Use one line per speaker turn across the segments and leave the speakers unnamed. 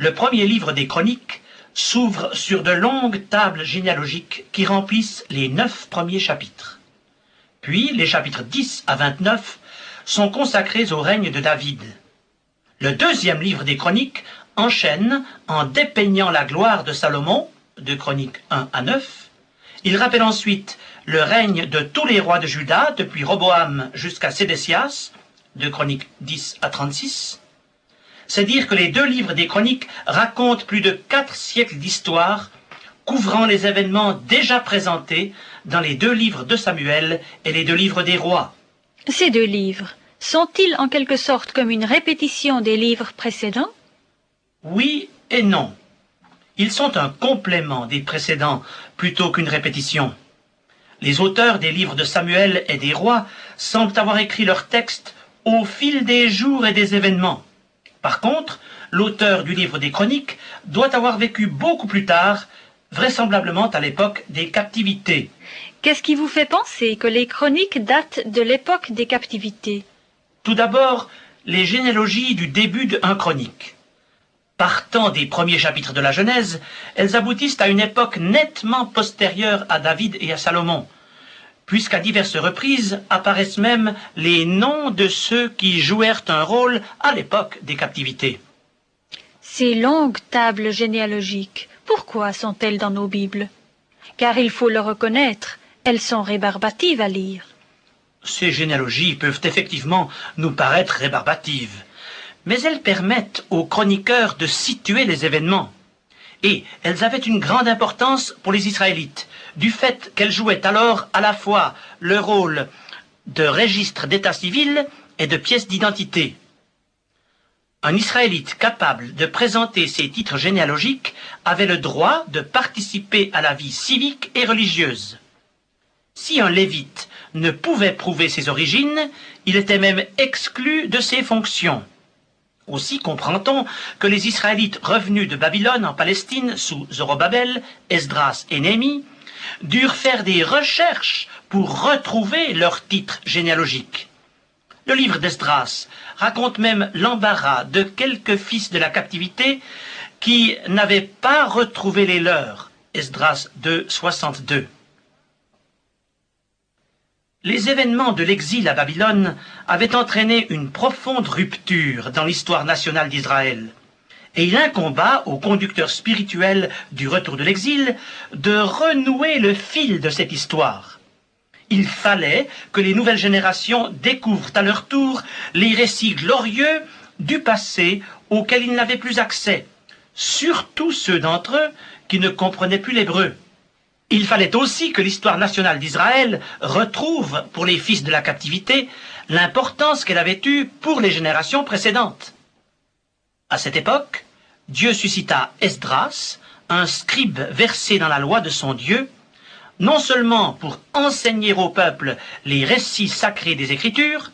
Le premier livre des Chroniques s'ouvre sur de longues tables généalogiques qui remplissent les 9 premiers chapitres. Puis les chapitres 10 à 29 sont consacrés au règne de David. Le deuxième livre des Chroniques enchaîne en dépeignant la gloire de Salomon, de Chroniques 1 à 9. Il rappelle ensuite le règne de tous les rois de Juda, depuis Roboam jusqu'à Sédécias, de Chroniques 10 à 36. C'est dire que les deux livres des Chroniques racontent plus de 4 siècles d'histoire, couvrant les événements déjà présentés dans les 2 livres de Samuel et les 2 livres des rois.
Ces 2 livres sont-ils en quelque sorte comme une répétition des livres précédents?
Oui et non. Ils sont un complément des précédents plutôt qu'une répétition. Les auteurs des livres de Samuel et des rois semblent avoir écrit leurs textes au fil des jours et des événements. Par contre, l'auteur du livre des Chroniques doit avoir vécu beaucoup plus tard, vraisemblablement à l'époque des captivités.
Qu'est-ce qui vous fait penser que les Chroniques datent de l'époque des captivités?
Tout d'abord, les généalogies du début de 1 Chronique. Partant des premiers chapitres de la Genèse, elles aboutissent à une époque nettement postérieure à David et à Salomon, puisqu'à diverses reprises apparaissent même les noms de ceux qui jouèrent un rôle à l'époque des captivités.
Ces longues tables généalogiques, pourquoi sont-elles dans nos Bibles? Car il faut le reconnaître, elles sont rébarbatives à lire.
Ces généalogies peuvent effectivement nous paraître rébarbatives, mais elles permettent aux chroniqueurs de situer les événements. Et elles avaient une grande importance pour les Israélites, du fait qu'elles jouaient alors à la fois le rôle de registre d'état civil et de pièce d'identité. Un Israélite capable de présenter ses titres généalogiques avait le droit de participer à la vie civique et religieuse. Si un lévite ne pouvait prouver ses origines, il était même exclu de ses fonctions. Aussi comprend-on que les Israélites revenus de Babylone en Palestine sous Zorobabel, Esdras et Néhémie durent faire des recherches pour retrouver leurs titres généalogiques. Le livre d'Esdras raconte même l'embarras de quelques fils de la captivité qui n'avaient pas retrouvé les leurs. Esdras 2, 62. Les événements de l'exil à Babylone avaient entraîné une profonde rupture dans l'histoire nationale d'Israël. Et il incomba au conducteur spirituel du retour de l'exil de renouer le fil de cette histoire. Il fallait que les nouvelles générations découvrent à leur tour les récits glorieux du passé auxquels ils n'avaient plus accès, surtout ceux d'entre eux qui ne comprenaient plus l'hébreu. Il fallait aussi que l'histoire nationale d'Israël retrouve, pour les fils de la captivité, l'importance qu'elle avait eue pour les générations précédentes. À cette époque, Dieu suscita Esdras, un scribe versé dans la loi de son Dieu, non seulement pour enseigner au peuple les récits sacrés des Écritures,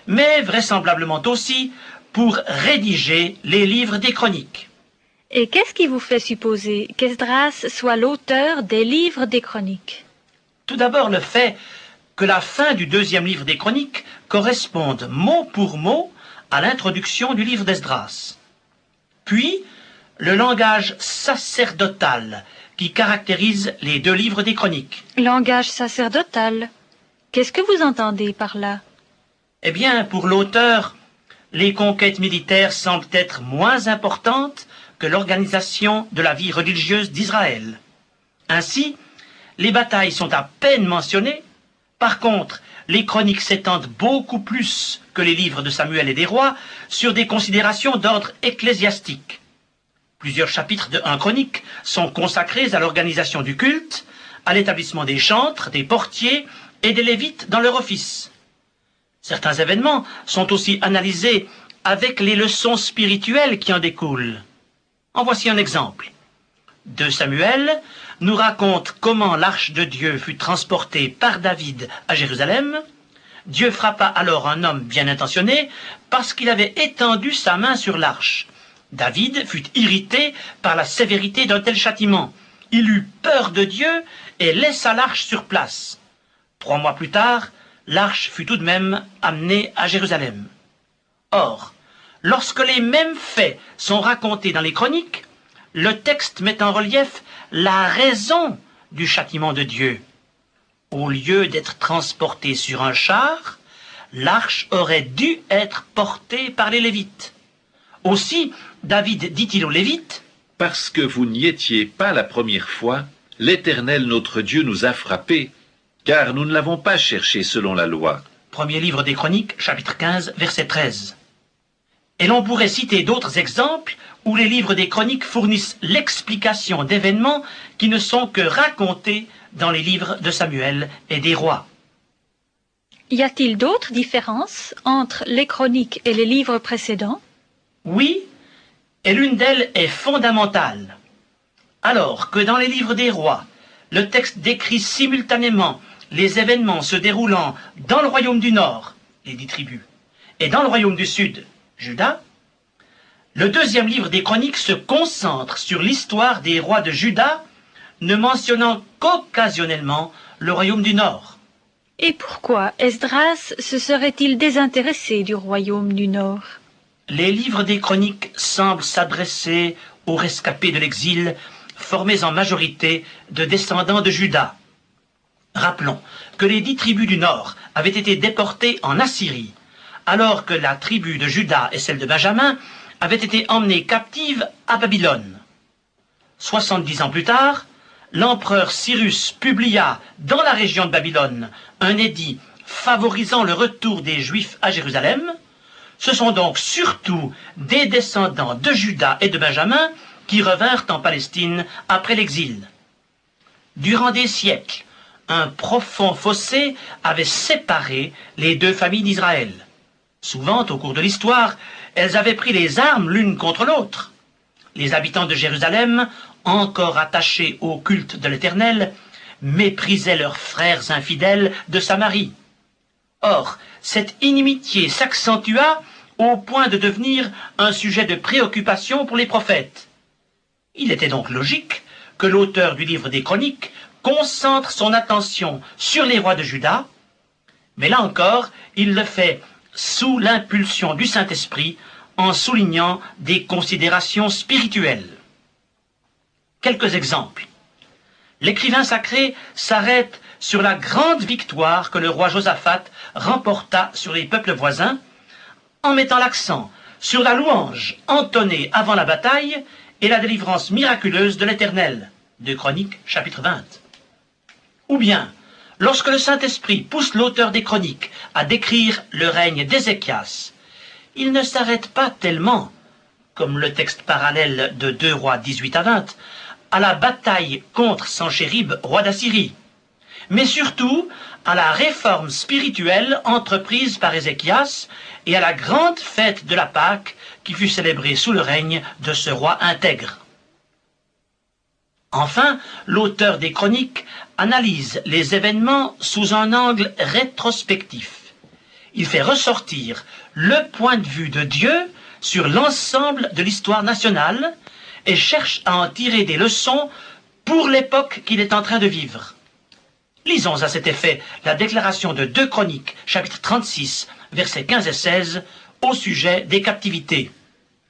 mais vraisemblablement aussi pour rédiger les livres des Chroniques.
Et qu'est-ce qui vous fait supposer qu'Esdras soit l'auteur des livres des Chroniques?
Tout d'abord le fait que la fin du 2e livre des Chroniques corresponde mot pour mot à l'introduction du livre d'Esdras. Puis, le langage sacerdotal qui caractérise les 2 livres des Chroniques.
Langage sacerdotal. Qu'est-ce que vous entendez par là?
Eh bien, pour l'auteur, les conquêtes militaires semblent être moins importantes que l'organisation de la vie religieuse d'Israël. Ainsi, les batailles sont à peine mentionnées. Par contre, les chroniques s'étendent beaucoup plus que les livres de Samuel et des rois sur des considérations d'ordre ecclésiastique. Plusieurs chapitres de 1 Chronique sont consacrés à l'organisation du culte, à l'établissement des chantres, des portiers et des lévites dans leur office. Certains événements sont aussi analysés avec les leçons spirituelles qui en découlent. En voici un exemple. 2 Samuel nous raconte comment l'arche de Dieu fut transportée par David à Jérusalem. Dieu frappa alors un homme bien intentionné parce qu'il avait étendu sa main sur l'arche. David fut irrité par la sévérité d'un tel châtiment. Il eut peur de Dieu et laissa l'arche sur place. 3 mois plus tard, l'arche fut tout de même amenée à Jérusalem. Or, Lorsque les mêmes faits sont racontés dans les chroniques, le texte met en relief la raison du châtiment de Dieu. Au lieu d'être transportée sur un char, l'arche aurait dû être portée par les Lévites. Aussi, David dit-il aux Lévites,
« Parce que vous n'y étiez pas la première fois, l'Éternel notre Dieu nous a frappés, car nous ne l'avons pas cherché selon la loi. »
Premier livre des Chroniques, chapitre 15, verset 13. Et l'on pourrait citer d'autres exemples où les livres des Chroniques fournissent l'explication d'événements qui ne sont que racontés dans les livres de Samuel et des rois.
Y a-t-il d'autres différences entre les Chroniques et les livres précédents?
Oui, et l'une d'elles est fondamentale. Alors que dans les livres des rois, le texte décrit simultanément les événements se déroulant dans le royaume du Nord, les 10 tribus, et dans le royaume du Sud, Juda, le deuxième livre des Chroniques se concentre sur l'histoire des rois de Juda, ne mentionnant qu'occasionnellement le royaume du Nord.
Et pourquoi Esdras se serait-il désintéressé du royaume du Nord?
Les livres des Chroniques semblent s'adresser aux rescapés de l'exil, formés en majorité de descendants de Juda. Rappelons que les 10 tribus du Nord avaient été déportées en Assyrie, alors que la tribu de Juda et celle de Benjamin avaient été emmenées captives à Babylone. 70 ans plus tard, l'empereur Cyrus publia dans la région de Babylone un édit favorisant le retour des Juifs à Jérusalem. Ce sont donc surtout des descendants de Juda et de Benjamin qui revinrent en Palestine après l'exil. Durant des siècles, un profond fossé avait séparé les deux familles d'Israël. Souvent, au cours de l'histoire, elles avaient pris les armes l'une contre l'autre. Les habitants de Jérusalem, encore attachés au culte de l'Éternel, méprisaient leurs frères infidèles de Samarie. Or, cette inimitié s'accentua au point de devenir un sujet de préoccupation pour les prophètes. Il était donc logique que l'auteur du livre des Chroniques concentre son attention sur les rois de Juda, mais là encore, il le fait sous l'impulsion du Saint-Esprit en soulignant des considérations spirituelles. Quelques exemples. L'écrivain sacré s'arrête sur la grande victoire que le roi Josaphat remporta sur les peuples voisins, en mettant l'accent sur la louange entonnée avant la bataille et la délivrance miraculeuse de l'Éternel. 2 Chroniques, chapitre 20. Ou bien, lorsque le Saint-Esprit pousse l'auteur des Chroniques à décrire le règne d'Ézéchias, il ne s'arrête pas tellement, comme le texte parallèle de 2 Rois 18 à 20, à la bataille contre Sanchérib, roi d'Assyrie, mais surtout à la réforme spirituelle entreprise par Ézéchias et à la grande fête de la Pâque qui fut célébrée sous le règne de ce roi intègre. Enfin, l'auteur des Chroniques analyse les événements sous un angle rétrospectif. Il fait ressortir le point de vue de Dieu sur l'ensemble de l'histoire nationale et cherche à en tirer des leçons pour l'époque qu'il est en train de vivre. Lisons à cet effet la déclaration de 2 Chroniques, chapitre 36, versets 15 et 16, au sujet des captivités.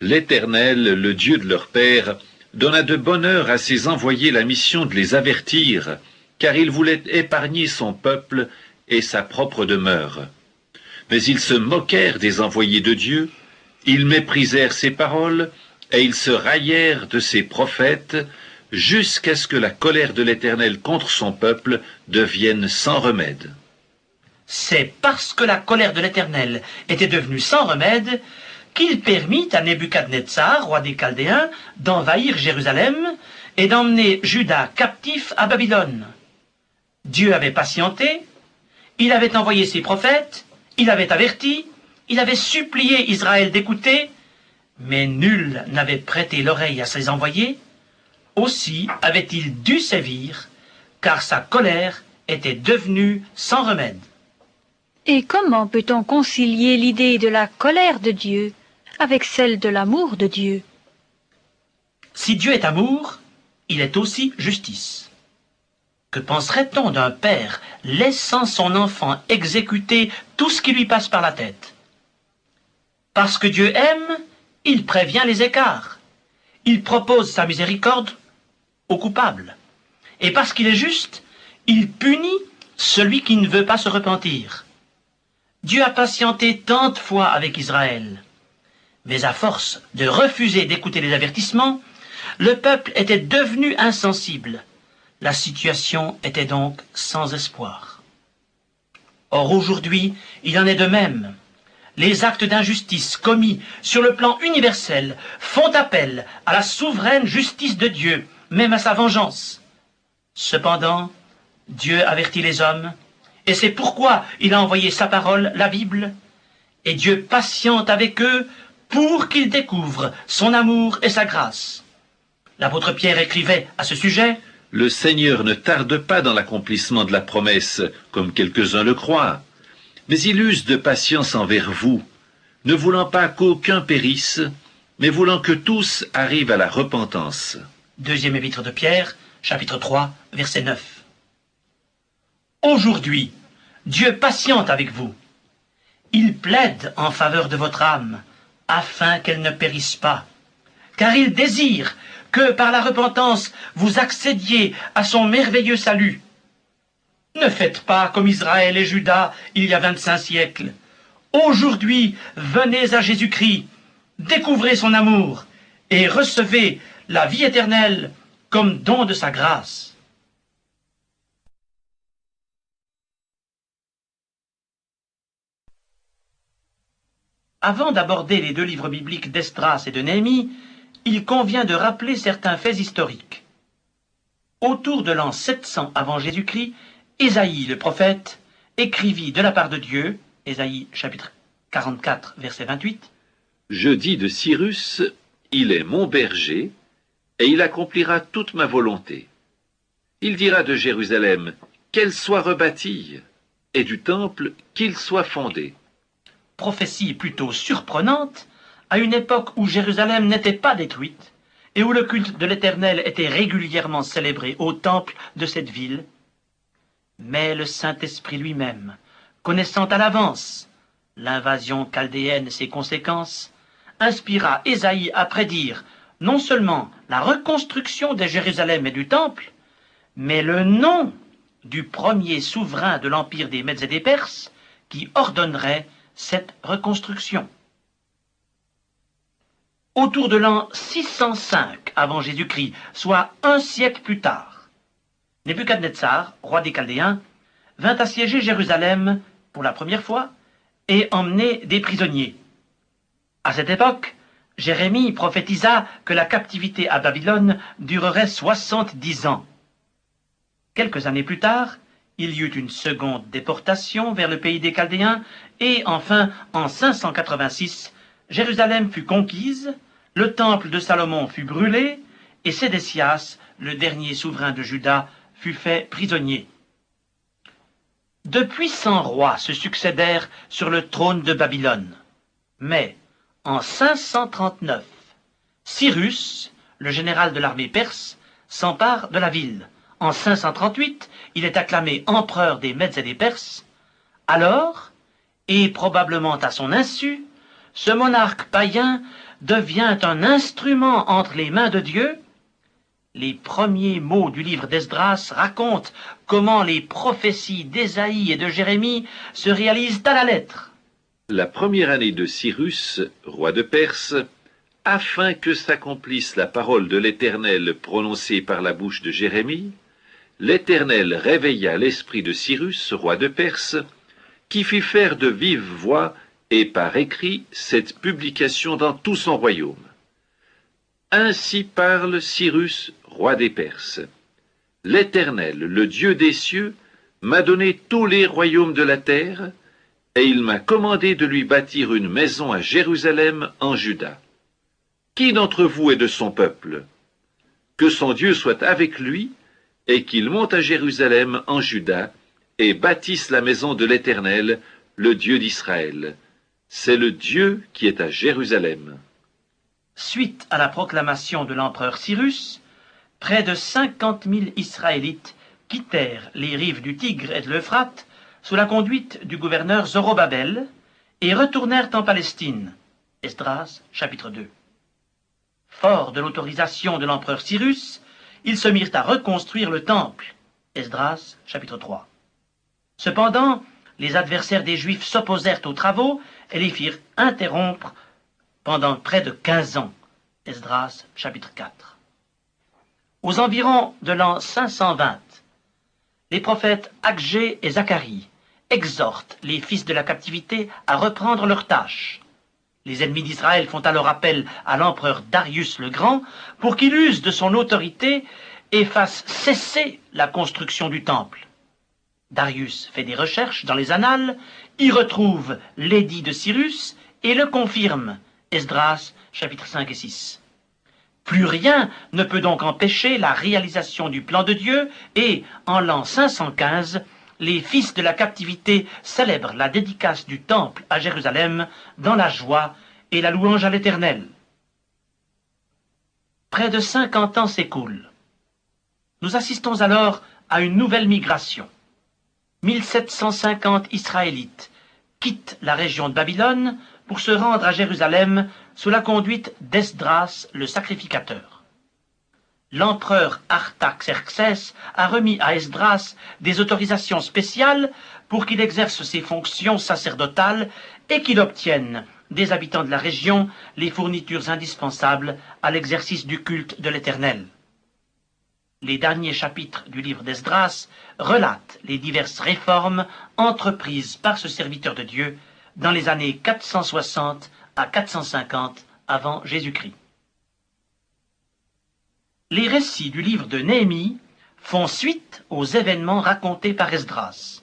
L'Éternel, le Dieu de leur père, donna de bonne heure à ses envoyés la mission de les avertir, car il voulait épargner son peuple et sa propre demeure. Mais ils se moquèrent des envoyés de Dieu, ils méprisèrent ses paroles, et ils se raillèrent de ses prophètes, jusqu'à ce que la colère de l'Éternel contre son peuple devienne sans remède.
C'est parce que la colère de l'Éternel était devenue sans remède qu'il permit à Nebuchadnezzar, roi des Chaldéens, d'envahir Jérusalem et d'emmener Juda captif à Babylone. Dieu avait patienté, il avait envoyé ses prophètes, il avait averti, il avait supplié Israël d'écouter, mais nul n'avait prêté l'oreille à ses envoyés. Aussi avait-il dû sévir, car sa colère était devenue sans remède.
Et comment peut-on concilier l'idée de la colère de Dieu avec celle de l'amour de Dieu?
Si Dieu est amour, il est aussi justice. Que penserait-on d'un père laissant son enfant exécuter tout ce qui lui passe par la tête? Parce que Dieu aime, il prévient les écarts. Il propose sa miséricorde aux coupables. Et parce qu'il est juste, il punit celui qui ne veut pas se repentir. Dieu a patienté tant de fois avec Israël. Mais à force de refuser d'écouter les avertissements, le peuple était devenu insensible. La situation était donc sans espoir. Or aujourd'hui, il en est de même. Les actes d'injustice commis sur le plan universel font appel à la souveraine justice de Dieu, même à sa vengeance. Cependant, Dieu avertit les hommes, et c'est pourquoi il a envoyé sa parole, la Bible, et Dieu patiente avec eux pour qu'ils découvrent son amour et sa grâce. L'apôtre Pierre écrivait à ce sujet:
« Le Seigneur ne tarde pas dans l'accomplissement de la promesse, comme quelques-uns le croient, mais il use de patience envers vous, ne voulant pas qu'aucun périsse, mais voulant que tous arrivent à la repentance. »
Deuxième épître de Pierre, chapitre 3, verset 9. Aujourd'hui, Dieu patiente avec vous. Il plaide en faveur de votre âme, afin qu'elle ne périsse pas, car il désire que par la repentance vous accédiez à son merveilleux salut. Ne faites pas comme Israël et Juda il y a 25 siècles. Aujourd'hui, venez à Jésus-Christ, découvrez son amour et recevez la vie éternelle comme don de sa grâce. Avant d'aborder les deux livres bibliques d'Esdras et de Néhémie, il convient de rappeler certains faits historiques. Autour de l'an 700 avant Jésus-Christ, Ésaïe le prophète écrivit de la part de Dieu, Ésaïe chapitre 44 verset 28,
« Je dis de Cyrus, il est mon berger, et il accomplira toute ma volonté. Il dira de Jérusalem, qu'elle soit rebâtie, et du temple, qu'il soit fondé. »
Prophétie plutôt surprenante, à une époque où Jérusalem n'était pas détruite, et où le culte de l'Éternel était régulièrement célébré au temple de cette ville. Mais le Saint-Esprit lui-même, connaissant à l'avance l'invasion chaldéenne et ses conséquences, inspira Ésaïe à prédire non seulement la reconstruction de Jérusalem et du temple, mais le nom du premier souverain de l'empire des Mèdes et des Perses qui ordonnerait cette reconstruction. Autour de l'an 605 avant Jésus-Christ, soit un siècle plus tard, Nebuchadnezzar, roi des Chaldéens, vint assiéger Jérusalem pour la première fois et emmener des prisonniers. À cette époque, Jérémie prophétisa que la captivité à Babylone durerait 70 ans. Quelques années plus tard, il y eut une seconde déportation vers le pays des Chaldéens et enfin, en 586, Jérusalem fut conquise, le temple de Salomon fut brûlé et Sédécias, le dernier souverain de Juda, fut fait prisonnier. De puissants rois se succédèrent sur le trône de Babylone. Mais, en 539, Cyrus, le général de l'armée perse, s'empare de la ville. En 538, il est acclamé empereur des Mèdes et des Perses. Alors, et probablement à son insu, ce monarque païen devient un instrument entre les mains de Dieu. Les premiers mots du livre d'Esdras racontent comment les prophéties d'Ésaïe et de Jérémie se réalisent à la lettre.
La première année de Cyrus, roi de Perse, afin que s'accomplisse la parole de l'Éternel prononcée par la bouche de Jérémie, l'Éternel réveilla l'esprit de Cyrus, roi de Perse, qui fit faire de vive voix et par écrit cette publication dans tout son royaume. Ainsi parle Cyrus, roi des Perses. L'Éternel, le Dieu des cieux, m'a donné tous les royaumes de la terre, et il m'a commandé de lui bâtir une maison à Jérusalem en Juda. Qui d'entre vous est de son peuple? Que son Dieu soit avec lui, et qu'il monte à Jérusalem en Juda, et bâtisse la maison de l'Éternel, le Dieu d'Israël. C'est le Dieu qui est à Jérusalem.
Suite à la proclamation de l'empereur Cyrus, près de 50 000 Israélites quittèrent les rives du Tigre et de l'Euphrate sous la conduite du gouverneur Zorobabel et retournèrent en Palestine. Esdras, chapitre 2. Fort de l'autorisation de l'empereur Cyrus, ils se mirent à reconstruire le temple. Esdras, chapitre 3. Cependant, les adversaires des Juifs s'opposèrent aux travaux et les firent interrompre pendant près de 15 ans. Esdras, chapitre 4. Aux environs de l'an 520, les prophètes Agé et Zacharie exhortent les fils de la captivité à reprendre leurs tâches. Les ennemis d'Israël font alors appel à l'empereur Darius le Grand pour qu'il use de son autorité et fasse cesser la construction du temple. Darius fait des recherches dans les annales, y retrouve l'édit de Cyrus et le confirme. Esdras, chapitres 5 et 6. Plus rien ne peut donc empêcher la réalisation du plan de Dieu et, en l'an 515, les fils de la captivité célèbrent la dédicace du temple à Jérusalem dans la joie et la louange à l'Éternel. Près de 50 ans s'écoulent. Nous assistons alors à une nouvelle migration. 1750 Israélites quittent la région de Babylone pour se rendre à Jérusalem sous la conduite d'Esdras le sacrificateur. L'empereur Artaxerxès a remis à Esdras des autorisations spéciales pour qu'il exerce ses fonctions sacerdotales et qu'il obtienne des habitants de la région les fournitures indispensables à l'exercice du culte de l'Éternel. Les derniers chapitres du livre d'Esdras relatent les diverses réformes entreprises par ce serviteur de Dieu dans les années 460 à 450 avant Jésus-Christ. Les récits du livre de Néhémie font suite aux événements racontés par Esdras.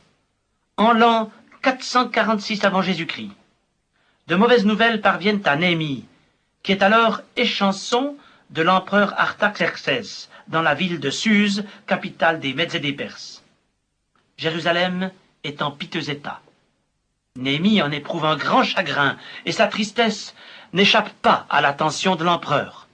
En l'an 446 avant Jésus-Christ, de mauvaises nouvelles parviennent à Néhémie, qui est alors échanson de l'empereur Artaxerxès dans la ville de Suse, capitale des Mèdes et des Perses. Jérusalem est en piteux état. Néhémie en éprouve un grand chagrin et sa tristesse n'échappe pas à l'attention de l'empereur.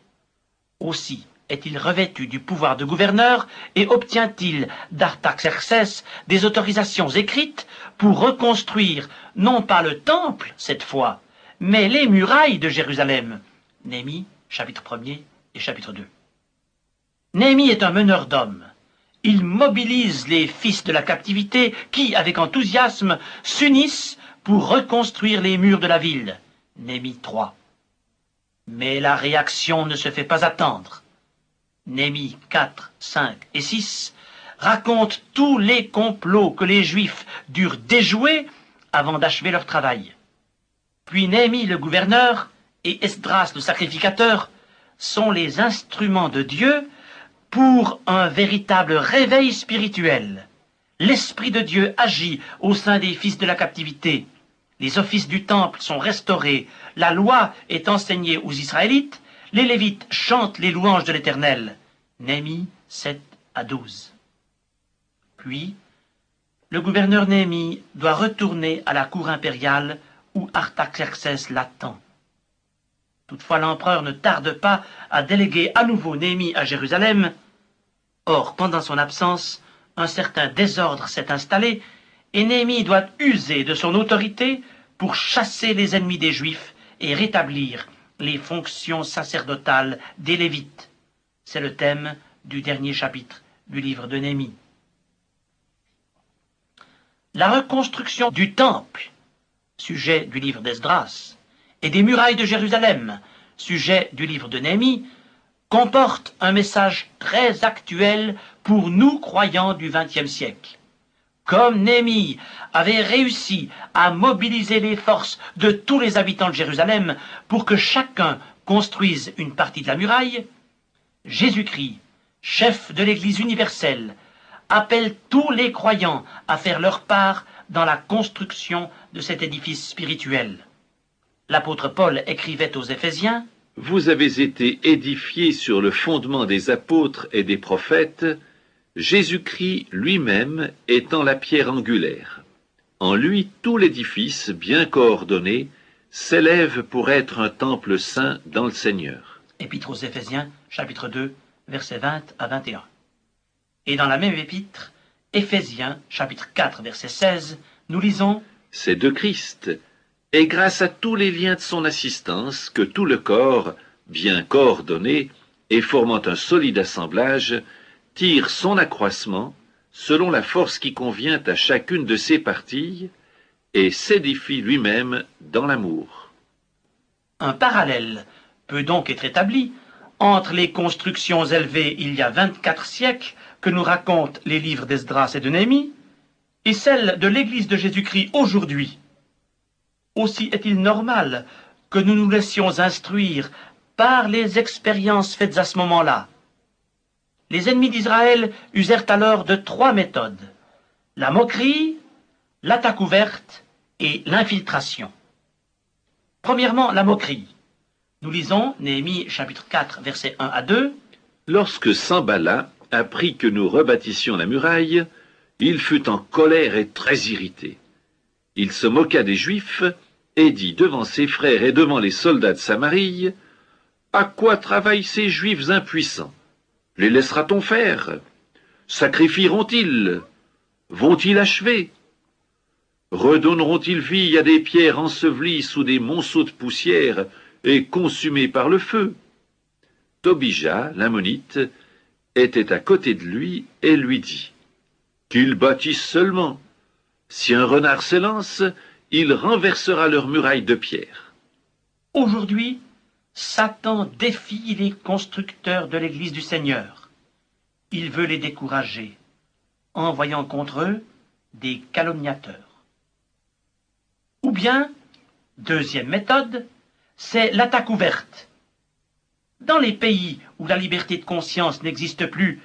Aussi est-il revêtu du pouvoir de gouverneur et obtient-il d'Artaxerxès des autorisations écrites pour reconstruire non pas le temple cette fois, mais les murailles de Jérusalem. Néhémie, chapitre 1er et chapitre 2. Néhémie est un meneur d'hommes. Il mobilise les fils de la captivité qui, avec enthousiasme, s'unissent pour reconstruire les murs de la ville. Néhémie 3. Mais la réaction ne se fait pas attendre. Néhémie 4, 5 et 6 racontent tous les complots que les Juifs durent déjouer avant d'achever leur travail. Puis Néhémie le gouverneur et Esdras le sacrificateur sont les instruments de Dieu pour un véritable réveil spirituel. L'Esprit de Dieu agit au sein des fils de la captivité. Les offices du temple sont restaurés, la loi est enseignée aux Israélites, les Lévites chantent les louanges de l'Éternel. Néhémie 7 à 12. Puis, le gouverneur Néhémie doit retourner à la cour impériale où Artaxerxès l'attend. Toutefois, l'empereur ne tarde pas à déléguer à nouveau Néhémie à Jérusalem. Or, pendant son absence, un certain désordre s'est installé et Néhémie doit user de son autorité pour chasser les ennemis des Juifs et rétablir les fonctions sacerdotales des Lévites. C'est le thème du dernier chapitre du livre de Néhémie. La reconstruction du temple, sujet du livre d'Esdras, et des murailles de Jérusalem, sujet du livre de Néhémie, comporte un message très actuel pour nous croyants du XXe siècle. Comme Néhémie avait réussi à mobiliser les forces de tous les habitants de Jérusalem pour que chacun construise une partie de la muraille, Jésus-Christ, chef de l'Église universelle, appelle tous les croyants à faire leur part dans la construction de cet édifice spirituel. L'apôtre Paul écrivait aux Éphésiens :
« Vous avez été édifiés sur le fondement des apôtres et des prophètes, Jésus-Christ lui-même étant la pierre angulaire. En lui, tout l'édifice, bien coordonné, s'élève pour être un temple saint dans le Seigneur. »
Épître aux Éphésiens, chapitre 2, versets 20 à 21. Et dans la même épître, Éphésiens, chapitre 4, verset 16, nous lisons : «
C'est de Christ et grâce à tous les liens de son assistance que tout le corps, bien coordonné et formant un solide assemblage, tire son accroissement selon la force qui convient à chacune de ses parties et s'édifie lui-même dans l'amour.
Un parallèle peut donc être établi entre les constructions élevées il y a 24 siècles que nous racontent les livres d'Esdras et de Néhémie et celles de l'Église de Jésus-Christ aujourd'hui. Aussi est-il normal que nous nous laissions instruire par les expériences faites à ce moment-là. Les ennemis d'Israël usèrent alors de 3 méthodes: la moquerie, l'attaque ouverte et l'infiltration. Premièrement, la moquerie. Nous lisons Néhémie chapitre 4, versets 1 à 2.
Lorsque Sanballat apprit que nous rebâtissions la muraille, il fut en colère et très irrité. Il se moqua des Juifs et dit devant ses frères et devant les soldats de Samarie: « À quoi travaillent ces Juifs impuissants? Les laissera-t-on faire? Sacrifieront-ils? Vont-ils achever? Redonneront-ils vie à des pierres ensevelies sous des monceaux de poussière et consumées par le feu? » Tobija, l'ammonite, était à côté de lui et lui dit: « Qu'ils bâtissent seulement. Si un renard s'élance, il renversera leur muraille de pierre. »
Aujourd'hui, Satan défie les constructeurs de l'Église du Seigneur. Il veut les décourager, envoyant contre eux des calomniateurs. Ou bien, deuxième méthode, c'est l'attaque ouverte. Dans les pays où la liberté de conscience n'existe plus,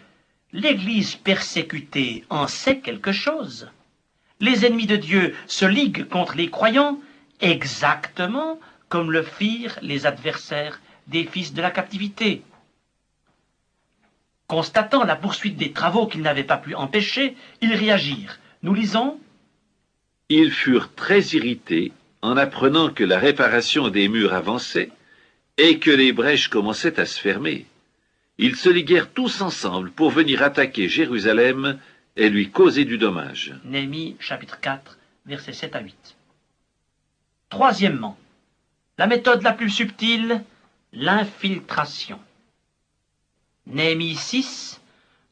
l'Église persécutée en sait quelque chose. Les ennemis de Dieu se liguent contre les croyants exactement comme le firent les adversaires des fils de la captivité. Constatant la poursuite des travaux qu'ils n'avaient pas pu empêcher, ils réagirent. Nous lisons:
« Ils furent très irrités en apprenant que la réparation des murs avançait et que les brèches commençaient à se fermer. Ils se liguèrent tous ensemble pour venir attaquer Jérusalem et lui causer du dommage. »
Néhémie chapitre 4, versets 7 à 8. Troisièmement, la méthode la plus subtile, l'infiltration. Néhémie 6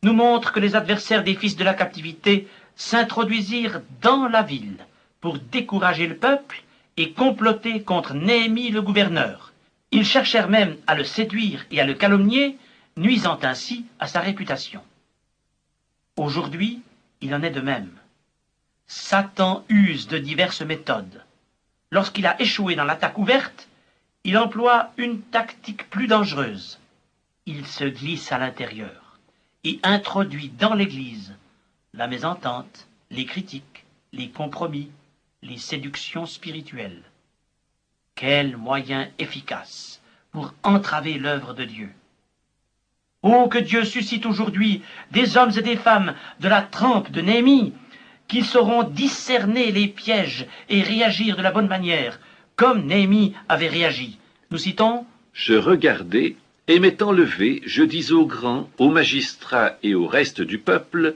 nous montre que les adversaires des fils de la captivité s'introduisirent dans la ville pour décourager le peuple et comploter contre Néhémie le gouverneur. Ils cherchèrent même à le séduire et à le calomnier, nuisant ainsi à sa réputation. Aujourd'hui, il en est de même. Satan use de diverses méthodes. Lorsqu'il a échoué dans l'attaque ouverte, il emploie une tactique plus dangereuse. Il se glisse à l'intérieur et introduit dans l'Église la mésentente, les critiques, les compromis, les séductions spirituelles. Quel moyen efficace pour entraver l'œuvre de Dieu! Oh, que Dieu suscite aujourd'hui des hommes et des femmes de la trempe de Néhémie, qui sauront discerner les pièges et réagir de la bonne manière, comme Néhémie avait réagi. Nous citons:
« Je regardai, et m'étant levé, je dis aux grands, aux magistrats et au reste du peuple: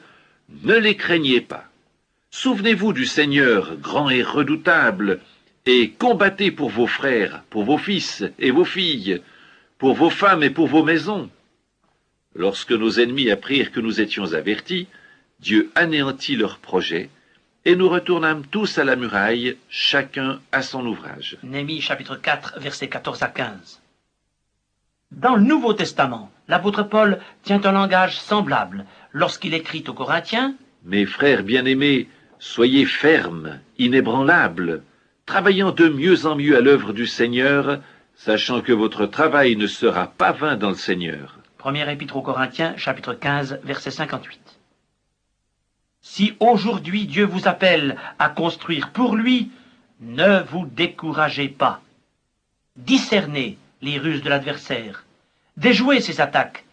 ne les craignez pas. Souvenez-vous du Seigneur grand et redoutable, et combattez pour vos frères, pour vos fils et vos filles, pour vos femmes et pour vos maisons. » Lorsque nos ennemis apprirent que nous étions avertis, Dieu anéantit leurs projets, et nous retournâmes tous à la muraille, chacun à son ouvrage.
Néhémie chapitre 4, versets 14 à 15. Dans le Nouveau Testament, l'apôtre Paul tient un langage semblable lorsqu'il écrit aux Corinthiens:
« Mes frères bien-aimés, soyez fermes, inébranlables, travaillant de mieux en mieux à l'œuvre du Seigneur, sachant que votre travail ne sera pas vain dans le Seigneur. »
Premier épître aux Corinthiens, chapitre 15, verset 58. Si aujourd'hui Dieu vous appelle à construire pour lui, ne vous découragez pas. Discernez les ruses de l'adversaire, déjouez ses attaques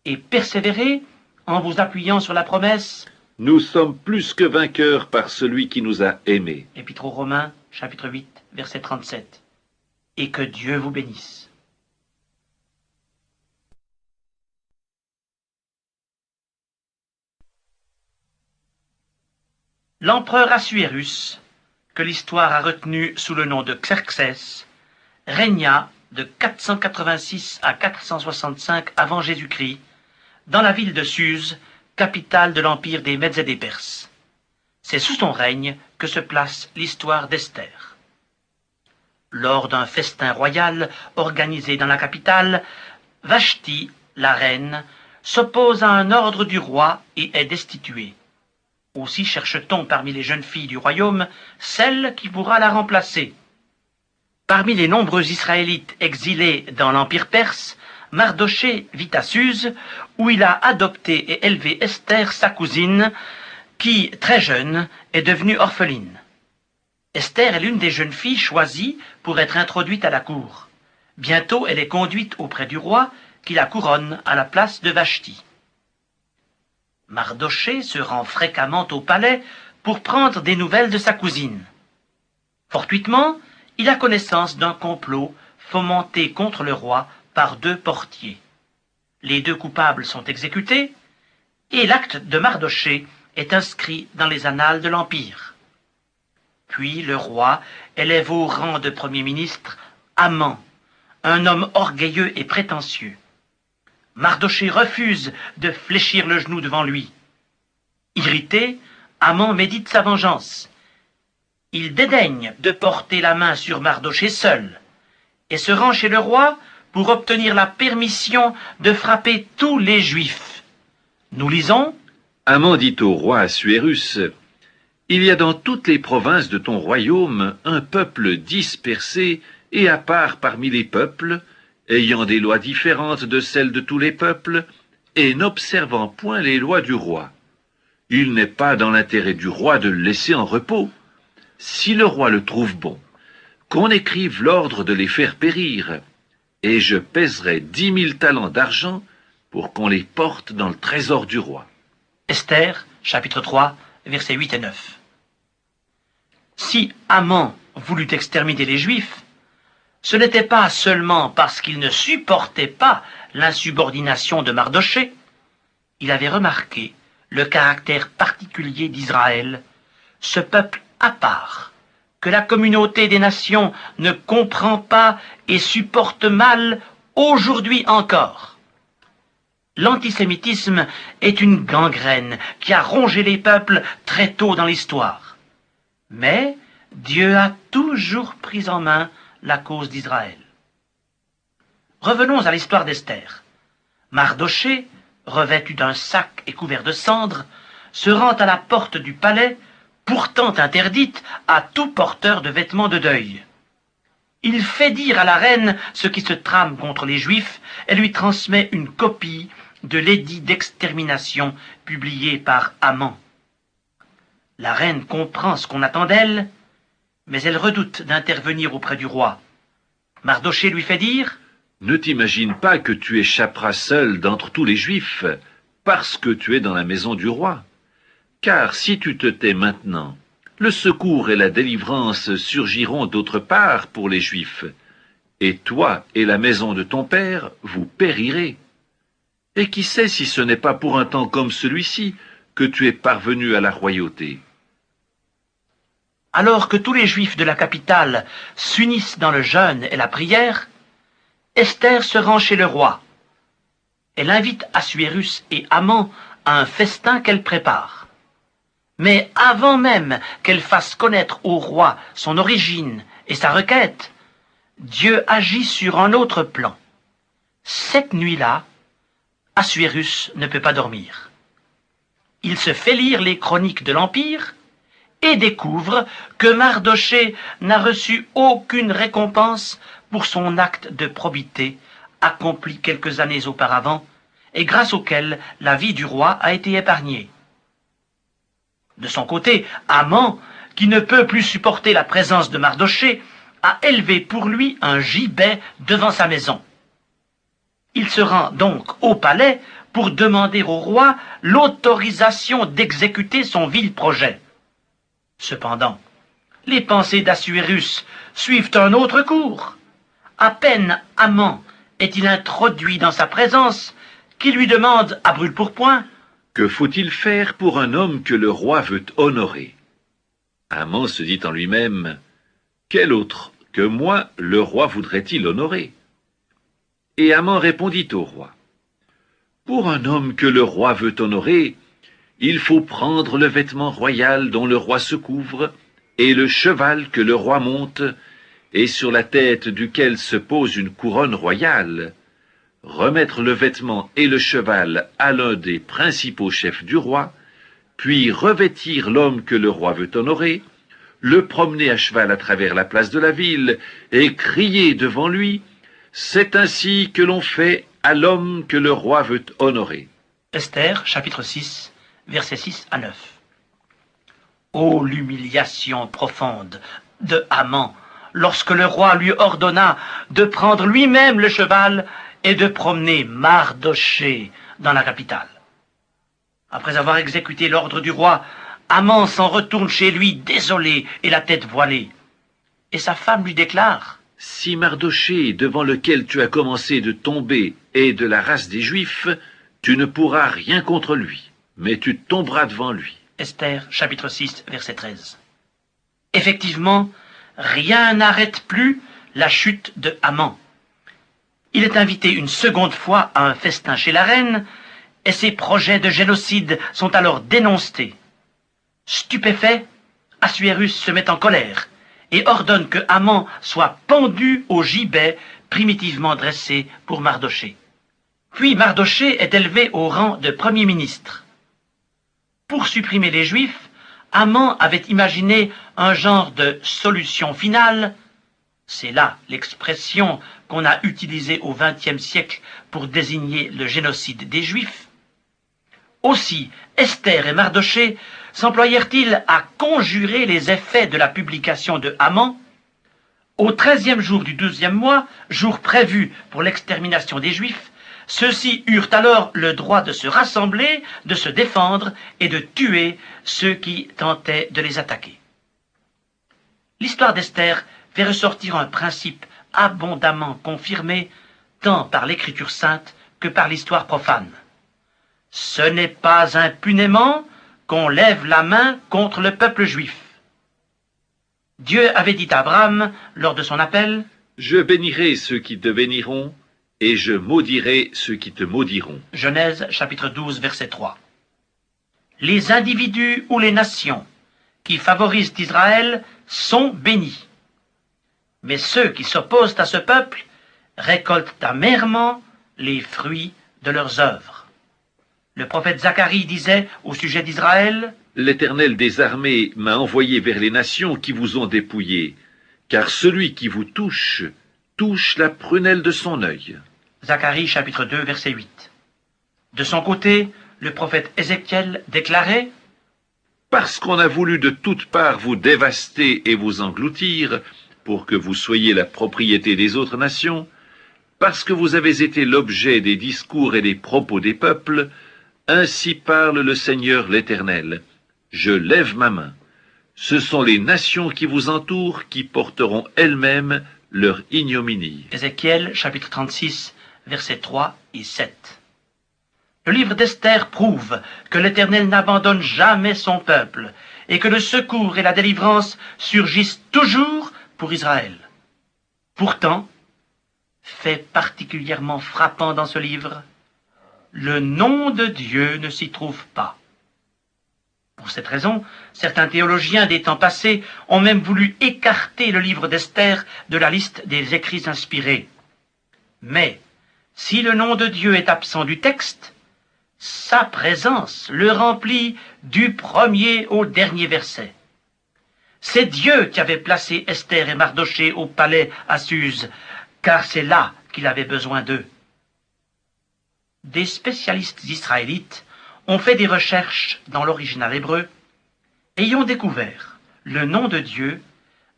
et persévérez en vous appuyant sur la promesse:
« Nous sommes plus que vainqueurs par celui qui nous a aimés. »
Épître aux Romains, chapitre 8, verset 37. Et que Dieu vous bénisse. L'empereur Assuérus, que l'histoire a retenu sous le nom de Xerxès, régna de 486 à 465 avant Jésus-Christ dans la ville de Suse, capitale de l'empire des Mèdes et des Perses. C'est sous son règne que se place l'histoire d'Esther. Lors d'un festin royal organisé dans la capitale, Vashti, la reine, s'oppose à un ordre du roi et est destituée. Aussi cherche-t-on parmi les jeunes filles du royaume celle qui pourra la remplacer. Parmi les nombreux Israélites exilés dans l'Empire perse, Mardochée vit à Suse, où il a adopté et élevé Esther, sa cousine, qui, très jeune, est devenue orpheline. Esther est l'une des jeunes filles choisies pour être introduite à la cour. Bientôt, elle est conduite auprès du roi, qui la couronne à la place de Vashti. Mardochée se rend fréquemment au palais pour prendre des nouvelles de sa cousine. Fortuitement, il a connaissance d'un complot fomenté contre le roi par 2 portiers. Les 2 coupables sont exécutés, et l'acte de Mardochée est inscrit dans les annales de l'Empire. Puis le roi élève au rang de premier ministre Haman, un homme orgueilleux et prétentieux. Mardochée refuse de fléchir le genou devant lui. Irrité, Haman médite sa vengeance. Il dédaigne de porter la main sur Mardochée seul et se rend chez le roi pour obtenir la permission de frapper tous les Juifs. Nous lisons:
Haman dit au roi Assuérus, « Il y a dans toutes les provinces de ton royaume un peuple dispersé et à part parmi les peuples, ayant des lois différentes de celles de tous les peuples, et n'observant point les lois du roi. Il n'est pas dans l'intérêt du roi de le laisser en repos. Si le roi le trouve bon, qu'on écrive l'ordre de les faire périr, et je pèserai 10 000 talents d'argent pour qu'on les porte dans le trésor du roi. »
Esther, chapitre 3, versets 8 et 9. Si Haman voulut exterminer les Juifs, ce n'était pas seulement parce qu'il ne supportait pas l'insubordination de Mardochée. Il avait remarqué le caractère particulier d'Israël, ce peuple à part, que la communauté des nations ne comprend pas et supporte mal aujourd'hui encore. L'antisémitisme est une gangrène qui a rongé les peuples très tôt dans l'histoire. Mais Dieu a toujours pris en main la cause d'Israël. Revenons à l'histoire d'Esther. Mardochée, revêtu d'un sac et couvert de cendres, se rend à la porte du palais, pourtant interdite à tout porteur de vêtements de deuil. Il fait dire à la reine ce qui se trame contre les Juifs et lui transmet une copie de l'édit d'extermination publié par Haman. La reine comprend ce qu'on attend d'elle, mais elle redoute d'intervenir auprès du roi. Mardochée lui fait dire:
« Ne t'imagine pas que tu échapperas seul d'entre tous les Juifs, parce que tu es dans la maison du roi. Car si tu te tais maintenant, le secours et la délivrance surgiront d'autre part pour les Juifs, et toi et la maison de ton père, vous périrez. Et qui sait si ce n'est pas pour un temps comme celui-ci que tu es parvenu à la royauté. »
Alors que tous les Juifs de la capitale s'unissent dans le jeûne et la prière, Esther se rend chez le roi. Elle invite Assuérus et Haman à un festin qu'elle prépare. Mais avant même qu'elle fasse connaître au roi son origine et sa requête, Dieu agit sur un autre plan. Cette nuit-là, Assuérus ne peut pas dormir. Il se fait lire les chroniques de l'Empire et découvre que Mardochée n'a reçu aucune récompense pour son acte de probité accompli quelques années auparavant et grâce auquel la vie du roi a été épargnée. De son côté, Haman, qui ne peut plus supporter la présence de Mardochée, a élevé pour lui un gibet devant sa maison. Il se rend donc au palais pour demander au roi l'autorisation d'exécuter son vil projet. Cependant, les pensées d'Assuérus suivent un autre cours. À peine Haman est-il introduit dans sa présence qu'il lui demande à brûle-pourpoint:
« Que faut-il faire pour un homme que le roi veut honorer ?» Haman se dit en lui-même, « Quel autre que moi le roi voudrait-il honorer ?» Et Haman répondit au roi, « Pour un homme que le roi veut honorer, il faut prendre le vêtement royal dont le roi se couvre, et le cheval que le roi monte, et sur la tête duquel se pose une couronne royale, remettre le vêtement et le cheval à l'un des principaux chefs du roi, puis revêtir l'homme que le roi veut honorer, le promener à cheval à travers la place de la ville, et crier devant lui, « C'est ainsi que l'on fait à l'homme que le roi veut honorer. »
Esther, chapitre 6, versets 6 à 9. Ô l'humiliation profonde de Haman, lorsque le roi lui ordonna de prendre lui-même le cheval et de promener Mardochée dans la capitale. Après avoir exécuté l'ordre du roi, Haman s'en retourne chez lui désolé et la tête voilée. Et sa femme lui déclare,
« Si Mardochée, devant lequel tu as commencé de tomber, est de la race des Juifs, tu ne pourras rien contre lui, mais tu tomberas devant lui. »
Esther, chapitre 6, verset 13. Effectivement, rien n'arrête plus la chute de Haman. Il est invité une seconde fois à un festin chez la reine, et ses projets de génocide sont alors dénoncés. Stupéfait, Assuérus se met en colère et ordonne que Haman soit pendu au gibet primitivement dressé pour Mardochée. Puis Mardochée est élevé au rang de premier ministre. Pour supprimer les Juifs, Haman avait imaginé un genre de solution finale. C'est là l'expression qu'on a utilisée au XXe siècle pour désigner le génocide des Juifs. Aussi, Esther et Mardochée s'employèrent-ils à conjurer les effets de la publication de Haman. Au 13e jour du 12e mois, jour prévu pour l'extermination des Juifs, ceux-ci eurent alors le droit de se rassembler, de se défendre et de tuer ceux qui tentaient de les attaquer. L'histoire d'Esther fait ressortir un principe abondamment confirmé tant par l'Écriture sainte que par l'histoire profane. Ce n'est pas impunément qu'on lève la main contre le peuple juif. Dieu avait dit à Abraham, lors de son appel,
« Je bénirai ceux qui te béniront, et je maudirai ceux qui te maudiront. »
Genèse chapitre 12, verset 3. Les individus ou les nations qui favorisent Israël sont bénis. Mais ceux qui s'opposent à ce peuple récoltent amèrement les fruits de leurs œuvres. Le prophète Zacharie disait au sujet d'Israël, «
L'Éternel des armées m'a envoyé vers les nations qui vous ont dépouillés, car celui qui vous touche, touche la prunelle de son œil. »
Zacharie chapitre 2 verset 8. De son côté, le prophète Ézéchiel déclarait,
« Parce qu'on a voulu de toutes parts vous dévaster et vous engloutir, pour que vous soyez la propriété des autres nations, parce que vous avez été l'objet des discours et des propos des peuples, ainsi parle le Seigneur l'Éternel. Je lève ma main. Ce sont les nations qui vous entourent qui porteront elles-mêmes leur ignominie. »
Ézéchiel chapitre 36 versets 3 et 7. Le livre d'Esther prouve que l'Éternel n'abandonne jamais son peuple et que le secours et la délivrance surgissent toujours pour Israël. Pourtant, fait particulièrement frappant dans ce livre, le nom de Dieu ne s'y trouve pas. Pour cette raison, certains théologiens des temps passés ont même voulu écarter le livre d'Esther de la liste des écrits inspirés. Mais, si le nom de Dieu est absent du texte, sa présence le remplit du premier au dernier verset. C'est Dieu qui avait placé Esther et Mardochée au palais à Suse, car c'est là qu'il avait besoin d'eux. Des spécialistes israélites ont fait des recherches dans l'original hébreu et y ont découvert le nom de Dieu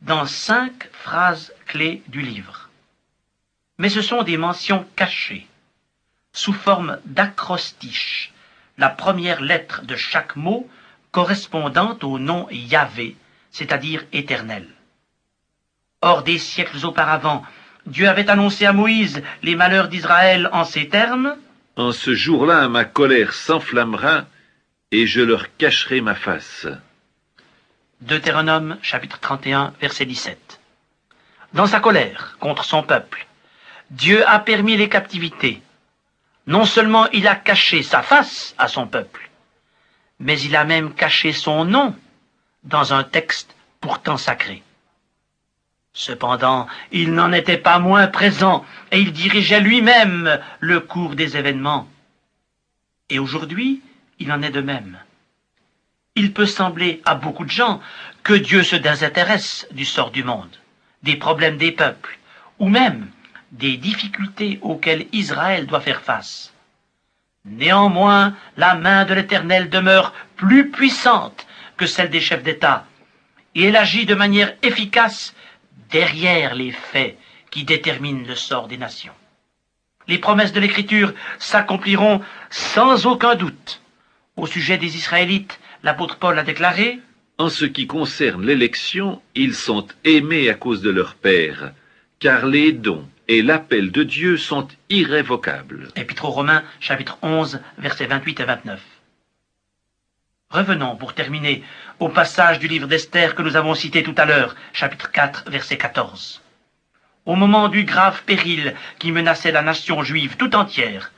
dans 5 phrases clés du livre. Mais ce sont des mentions cachées, sous forme d'acrostiche, la première lettre de chaque mot correspondant au nom Yahvé, c'est-à-dire éternel. Or, des siècles auparavant, Dieu avait annoncé à Moïse les malheurs d'Israël en ces termes,
« En ce jour-là, ma colère s'enflammera, et je leur cacherai ma face. »
Deutéronome chapitre 31 verset 17. Dans sa colère contre son peuple, Dieu a permis les captivités. Non seulement il a caché sa face à son peuple, mais il a même caché son nom dans un texte pourtant sacré. Cependant, il n'en était pas moins présent et il dirigeait lui-même le cours des événements. Et aujourd'hui, il en est de même. Il peut sembler à beaucoup de gens que Dieu se désintéresse du sort du monde, des problèmes des peuples, ou même des difficultés auxquelles Israël doit faire face. Néanmoins, la main de l'Éternel demeure plus puissante que celle des chefs d'État, et elle agit de manière efficace derrière les faits qui déterminent le sort des nations. Les promesses de l'Écriture s'accompliront sans aucun doute. Au sujet des Israélites, l'apôtre Paul a déclaré «
En ce qui concerne l'élection, ils sont aimés à cause de leur Père, car les dons et l'appel de Dieu sont irrévocables. »
Épître aux Romains, chapitre 11, versets 28 et 29. Revenons, pour terminer, au passage du livre d'Esther que nous avons cité tout à l'heure, chapitre 4, verset 14. Au moment du grave péril qui menaçait la nation juive tout entière,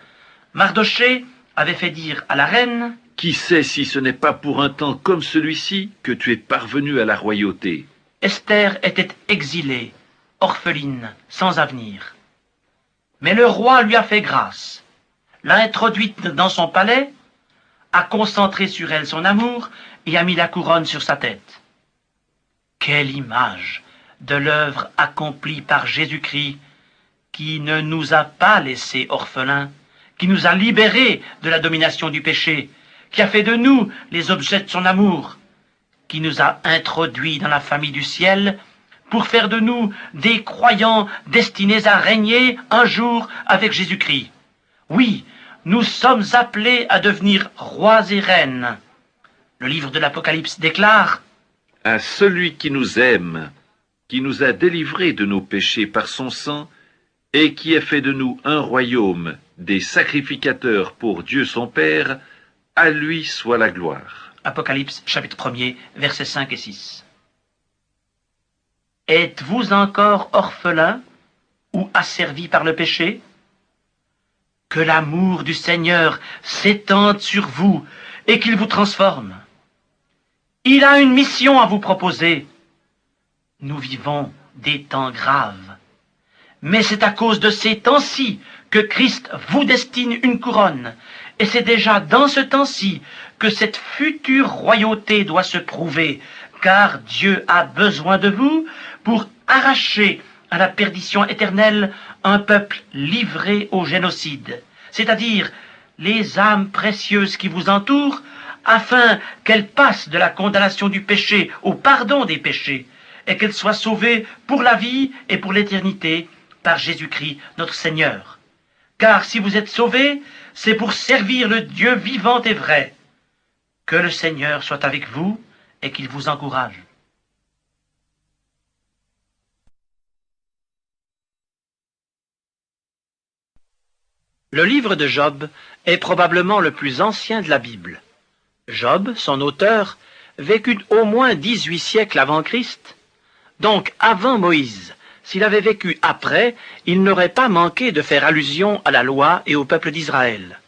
Mardochée avait fait dire à la reine
« Qui sait si ce n'est pas pour un temps comme celui-ci que tu es parvenu à la royauté ?»
Esther était exilée, orpheline, sans avenir. Mais le roi lui a fait grâce, l'a introduite dans son palais, a concentré sur elle son amour et a mis la couronne sur sa tête. Quelle image de l'œuvre accomplie par Jésus-Christ, qui ne nous a pas laissés orphelins, qui nous a libérés de la domination du péché, qui a fait de nous les objets de son amour, qui nous a introduits dans la famille du ciel pour faire de nous des croyants destinés à régner un jour avec Jésus-Christ. Oui, nous sommes appelés à devenir rois et reines. Le livre de l'Apocalypse déclare
« À celui qui nous aime, qui nous a délivrés de nos péchés par son sang, et qui a fait de nous un royaume, des sacrificateurs pour Dieu son Père, à lui soit la gloire. »
Apocalypse chapitre 1er, versets 5 et 6. Êtes-vous encore orphelin ou asservi par le péché? Que l'amour du Seigneur s'étende sur vous et qu'il vous transforme. Il a une mission à vous proposer. Nous vivons des temps graves. Mais c'est à cause de ces temps-ci que Christ vous destine une couronne. Et c'est déjà dans ce temps-ci que cette future royauté doit se prouver, car Dieu a besoin de vous pour arracher à la perdition éternelle un peuple livré au génocide, c'est-à-dire les âmes précieuses qui vous entourent, afin qu'elles passent de la condamnation du péché au pardon des péchés, et qu'elles soient sauvées pour la vie et pour l'éternité par Jésus-Christ notre Seigneur. Car si vous êtes sauvés, c'est pour servir le Dieu vivant et vrai. Que le Seigneur soit avec vous et qu'il vous encourage. Le livre de Job est probablement le plus ancien de la Bible. Job, son auteur, vécut au moins 18 siècles avant Christ, donc avant Moïse. S'il avait vécu après, il n'aurait pas manqué de faire allusion à la loi et au peuple d'Israël.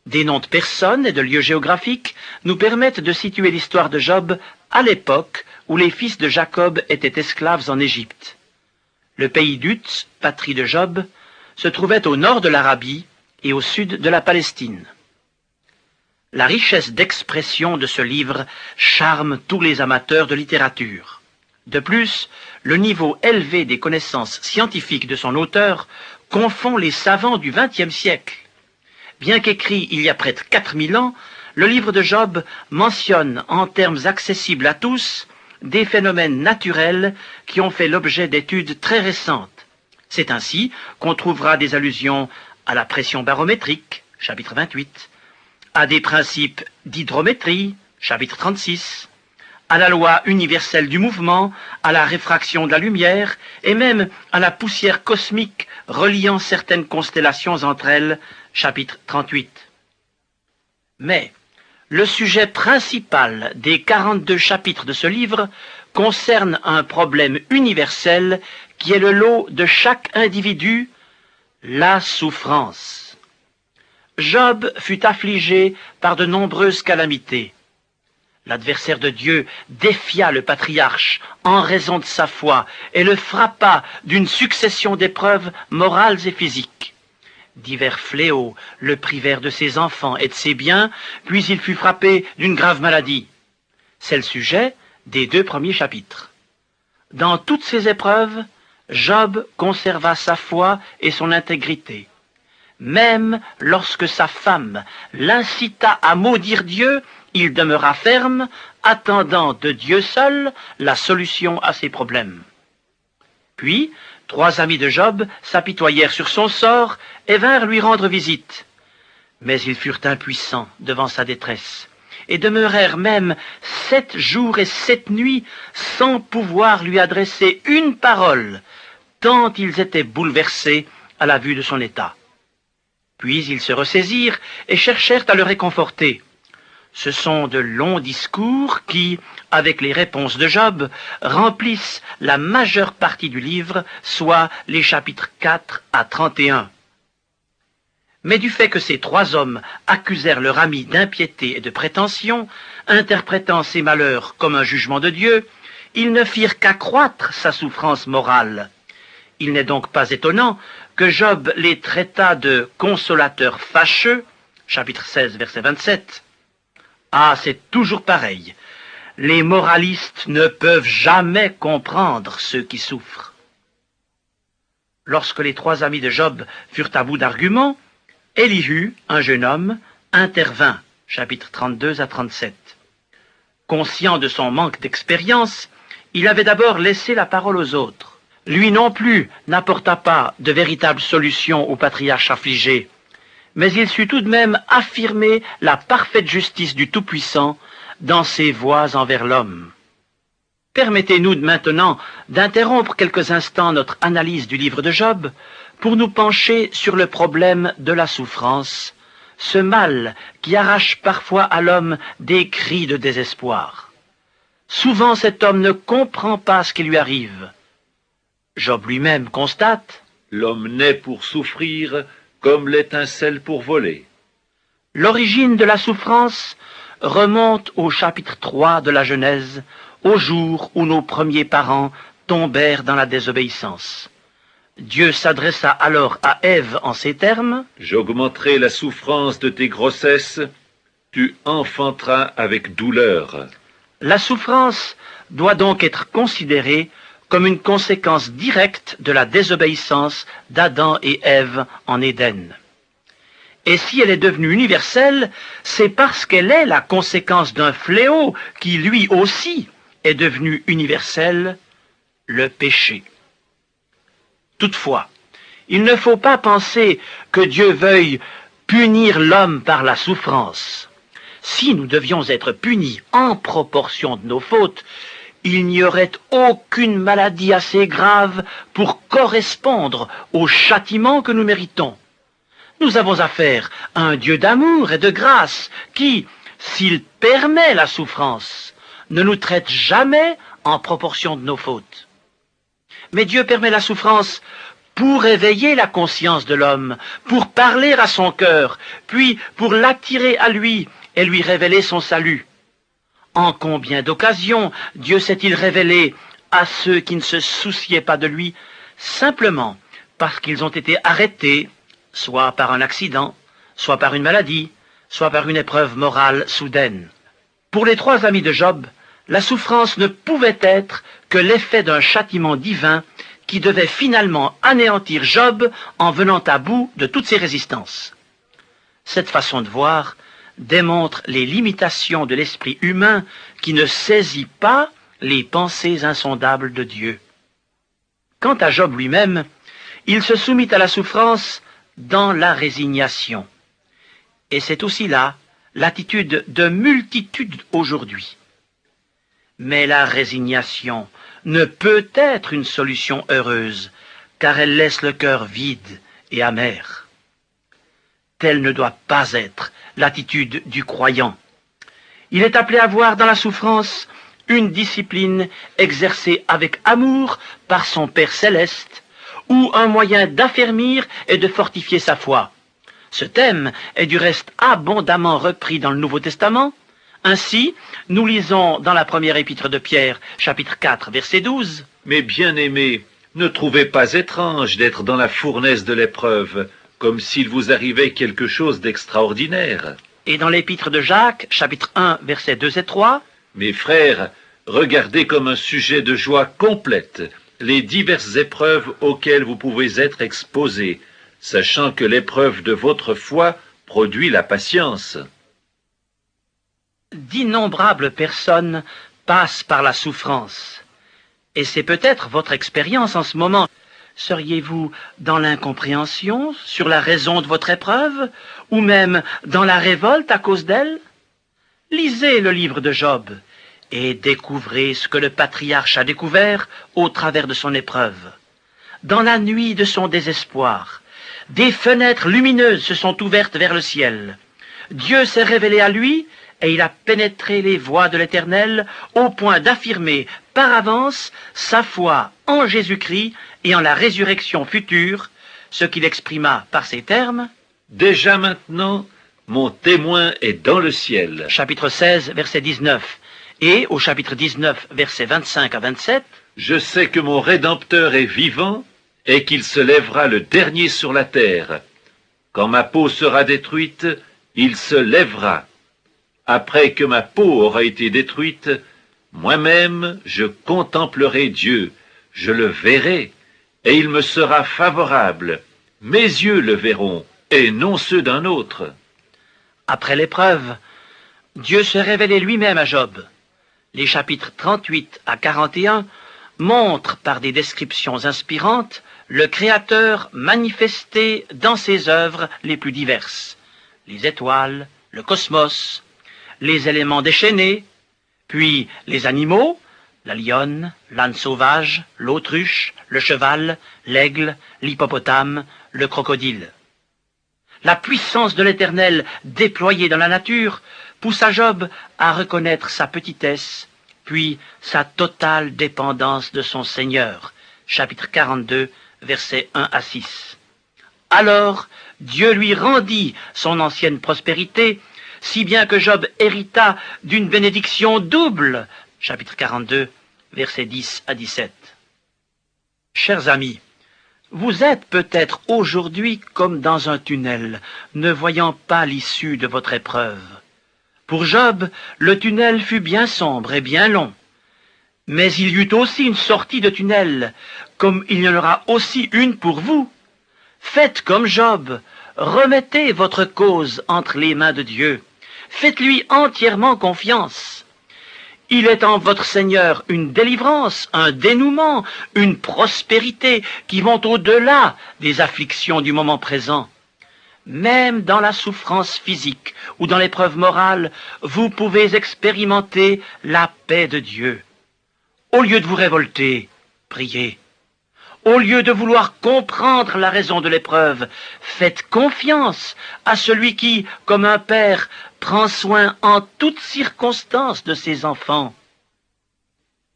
Des noms de personnes et de lieux géographiques nous permettent de situer l'histoire de Job à l'époque où les fils de Jacob étaient esclaves en Égypte. Le pays d'Uz, patrie de Job, se trouvait au nord de l'Arabie et au sud de la Palestine. La richesse d'expression de ce livre charme tous les amateurs de littérature. De plus, le niveau élevé des connaissances scientifiques de son auteur confond les savants du XXe siècle. Bien qu'écrit il y a près de 4000 ans, le livre de Job mentionne en termes accessibles à tous des phénomènes naturels qui ont fait l'objet d'études très récentes. C'est ainsi qu'on trouvera des allusions à la pression barométrique, chapitre 28, à des principes d'hydrométrie, chapitre 36, à la loi universelle du mouvement, à la réfraction de la lumière, et même à la poussière cosmique reliant certaines constellations entre elles, chapitre 38. Mais Le sujet principal des 42 chapitres de ce livre concerne un problème universel qui est le lot de chaque individu, la souffrance. Job fut affligé par de nombreuses calamités. L'adversaire de Dieu défia le patriarche en raison de sa foi et le frappa d'une succession d'épreuves morales et physiques. Divers fléaux le privèrent de ses enfants et de ses biens, puis il fut frappé d'une grave maladie. C'est le sujet des 2 premiers chapitres. Dans toutes ces épreuves, Job conserva sa foi et son intégrité. Même lorsque sa femme l'incita à maudire Dieu, il demeura ferme, attendant de Dieu seul la solution à ses problèmes. Puis, 3 amis de Job s'apitoyèrent sur son sort et vinrent lui rendre visite. Mais ils furent impuissants devant sa détresse, et demeurèrent même 7 jours et 7 nuits sans pouvoir lui adresser une parole, tant ils étaient bouleversés à la vue de son état. Puis ils se ressaisirent et cherchèrent à le réconforter. Ce sont de longs discours qui, avec les réponses de Job, remplissent la majeure partie du livre, soit les chapitres 4 à 31. Mais du fait que ces 3 hommes accusèrent leur ami d'impiété et de prétention, interprétant ces malheurs comme un jugement de Dieu, ils ne firent qu'accroître sa souffrance morale. Il n'est donc pas étonnant que Job les traitât de consolateurs fâcheux, chapitre 16, verset 27. Ah, c'est toujours pareil. Les moralistes ne peuvent jamais comprendre ceux qui souffrent. Lorsque les 3 amis de Job furent à bout d'arguments, Élihu, un jeune homme, intervint, chapitres 32 à 37. Conscient de son manque d'expérience, il avait d'abord laissé la parole aux autres. Lui non plus n'apporta pas de véritable solution au patriarche affligé, mais il sut tout de même affirmer la parfaite justice du Tout-Puissant dans ses voies envers l'homme. Permettez-nous maintenant d'interrompre quelques instants notre analyse du livre de Job pour nous pencher sur le problème de la souffrance, ce mal qui arrache parfois à l'homme des cris de désespoir. Souvent cet homme ne comprend pas ce qui lui arrive. Job lui-même constate
« L'homme naît pour souffrir, comme l'étincelle pour voler. »
L'origine de la souffrance remonte au chapitre 3 de la Genèse, au jour où nos premiers parents tombèrent dans la désobéissance. Dieu s'adressa alors à Ève en ces termes : «
J'augmenterai la souffrance de tes grossesses, tu enfanteras avec douleur. »
La souffrance doit donc être considérée comme une conséquence directe de la désobéissance d'Adam et Ève en Éden. Et si elle est devenue universelle, c'est parce qu'elle est la conséquence d'un fléau qui, lui aussi, est devenu universel, le péché. Toutefois, il ne faut pas penser que Dieu veuille punir l'homme par la souffrance. Si nous devions être punis en proportion de nos fautes, il n'y aurait aucune maladie assez grave pour correspondre au châtiment que nous méritons. Nous avons affaire à un Dieu d'amour et de grâce qui, s'il permet la souffrance, ne nous traite jamais en proportion de nos fautes. Mais Dieu permet la souffrance pour éveiller la conscience de l'homme, pour parler à son cœur, puis pour l'attirer à lui et lui révéler son salut. En combien d'occasions Dieu s'est-il révélé à ceux qui ne se souciaient pas de lui, simplement parce qu'ils ont été arrêtés, soit par un accident, soit par une maladie, soit par une épreuve morale soudaine. Pour les 3 amis de Job, la souffrance ne pouvait être que l'effet d'un châtiment divin qui devait finalement anéantir Job en venant à bout de toutes ses résistances. Cette façon de voir démontre les limitations de l'esprit humain qui ne saisit pas les pensées insondables de Dieu. Quant à Job lui-même, il se soumit à la souffrance dans la résignation. Et c'est aussi là l'attitude de multitudes aujourd'hui. Mais la résignation ne peut être une solution heureuse, car elle laisse le cœur vide et amer. Telle ne doit pas être l'attitude du croyant. Il est appelé à voir dans la souffrance une discipline exercée avec amour par son Père céleste, ou un moyen d'affermir et de fortifier sa foi. Ce thème est du reste abondamment repris dans le Nouveau Testament. Ainsi, nous lisons dans la première épître de Pierre, chapitre 4, verset 12.
« Mes bien-aimés, ne trouvez pas étrange d'être dans la fournaise de l'épreuve, comme s'il vous arrivait quelque chose d'extraordinaire. »
Et dans l'épître de Jacques, chapitre 1, versets 2 et 3.
« Mes frères, regardez comme un sujet de joie complète les diverses épreuves auxquelles vous pouvez être exposés, sachant que l'épreuve de votre foi produit la patience. »
D'innombrables personnes passent par la souffrance. Et c'est peut-être votre expérience en ce moment. Seriez-vous dans l'incompréhension sur la raison de votre épreuve, ou même dans la révolte à cause d'elle? Lisez le livre de Job et découvrez ce que le patriarche a découvert au travers de son épreuve. Dans la nuit de son désespoir, des fenêtres lumineuses se sont ouvertes vers le ciel. Dieu s'est révélé à lui et il a pénétré les voies de l'Éternel au point d'affirmer par avance sa foi en Jésus-Christ et en la résurrection future, ce qu'il exprima par ces termes.
« Déjà maintenant, mon témoin est dans le ciel. »
Chapitre 16, verset 19. Et au chapitre 19, versets 25 à 27.
« Je sais que mon Rédempteur est vivant et qu'il se lèvera le dernier sur la terre. Quand ma peau sera détruite, il se lèvera. Après que ma peau aura été détruite, moi-même je contemplerai Dieu, je le verrai, et il me sera favorable. Mes yeux le verront, et non ceux d'un autre. »
Après l'épreuve, Dieu s'est révélé lui-même à Job. Les chapitres 38 à 41 montrent par des descriptions inspirantes le Créateur manifesté dans ses œuvres les plus diverses. Les étoiles, le cosmos, les éléments déchaînés, puis les animaux, la lionne, l'âne sauvage, l'autruche, le cheval, l'aigle, l'hippopotame, le crocodile. La puissance de l'Éternel déployée dans la nature poussa Job à reconnaître sa petitesse, puis sa totale dépendance de son Seigneur. Chapitre 42, versets 1 à 6. Alors, Dieu lui rendit son ancienne prospérité, si bien que Job hérita d'une bénédiction double. Chapitre 42, versets 10 à 17. Chers amis, vous êtes peut-être aujourd'hui comme dans un tunnel, ne voyant pas l'issue de votre épreuve. Pour Job, le tunnel fut bien sombre et bien long. Mais il y eut aussi une sortie de tunnel, comme il y en aura aussi une pour vous. Faites comme Job, remettez votre cause entre les mains de Dieu. Faites-lui entièrement confiance. Il est en votre Seigneur une délivrance, un dénouement, une prospérité qui vont au-delà des afflictions du moment présent. Même dans la souffrance physique ou dans l'épreuve morale, vous pouvez expérimenter la paix de Dieu. Au lieu de vous révolter, priez. Au lieu de vouloir comprendre la raison de l'épreuve, faites confiance à celui qui, comme un père, prend soin en toutes circonstances de ses enfants.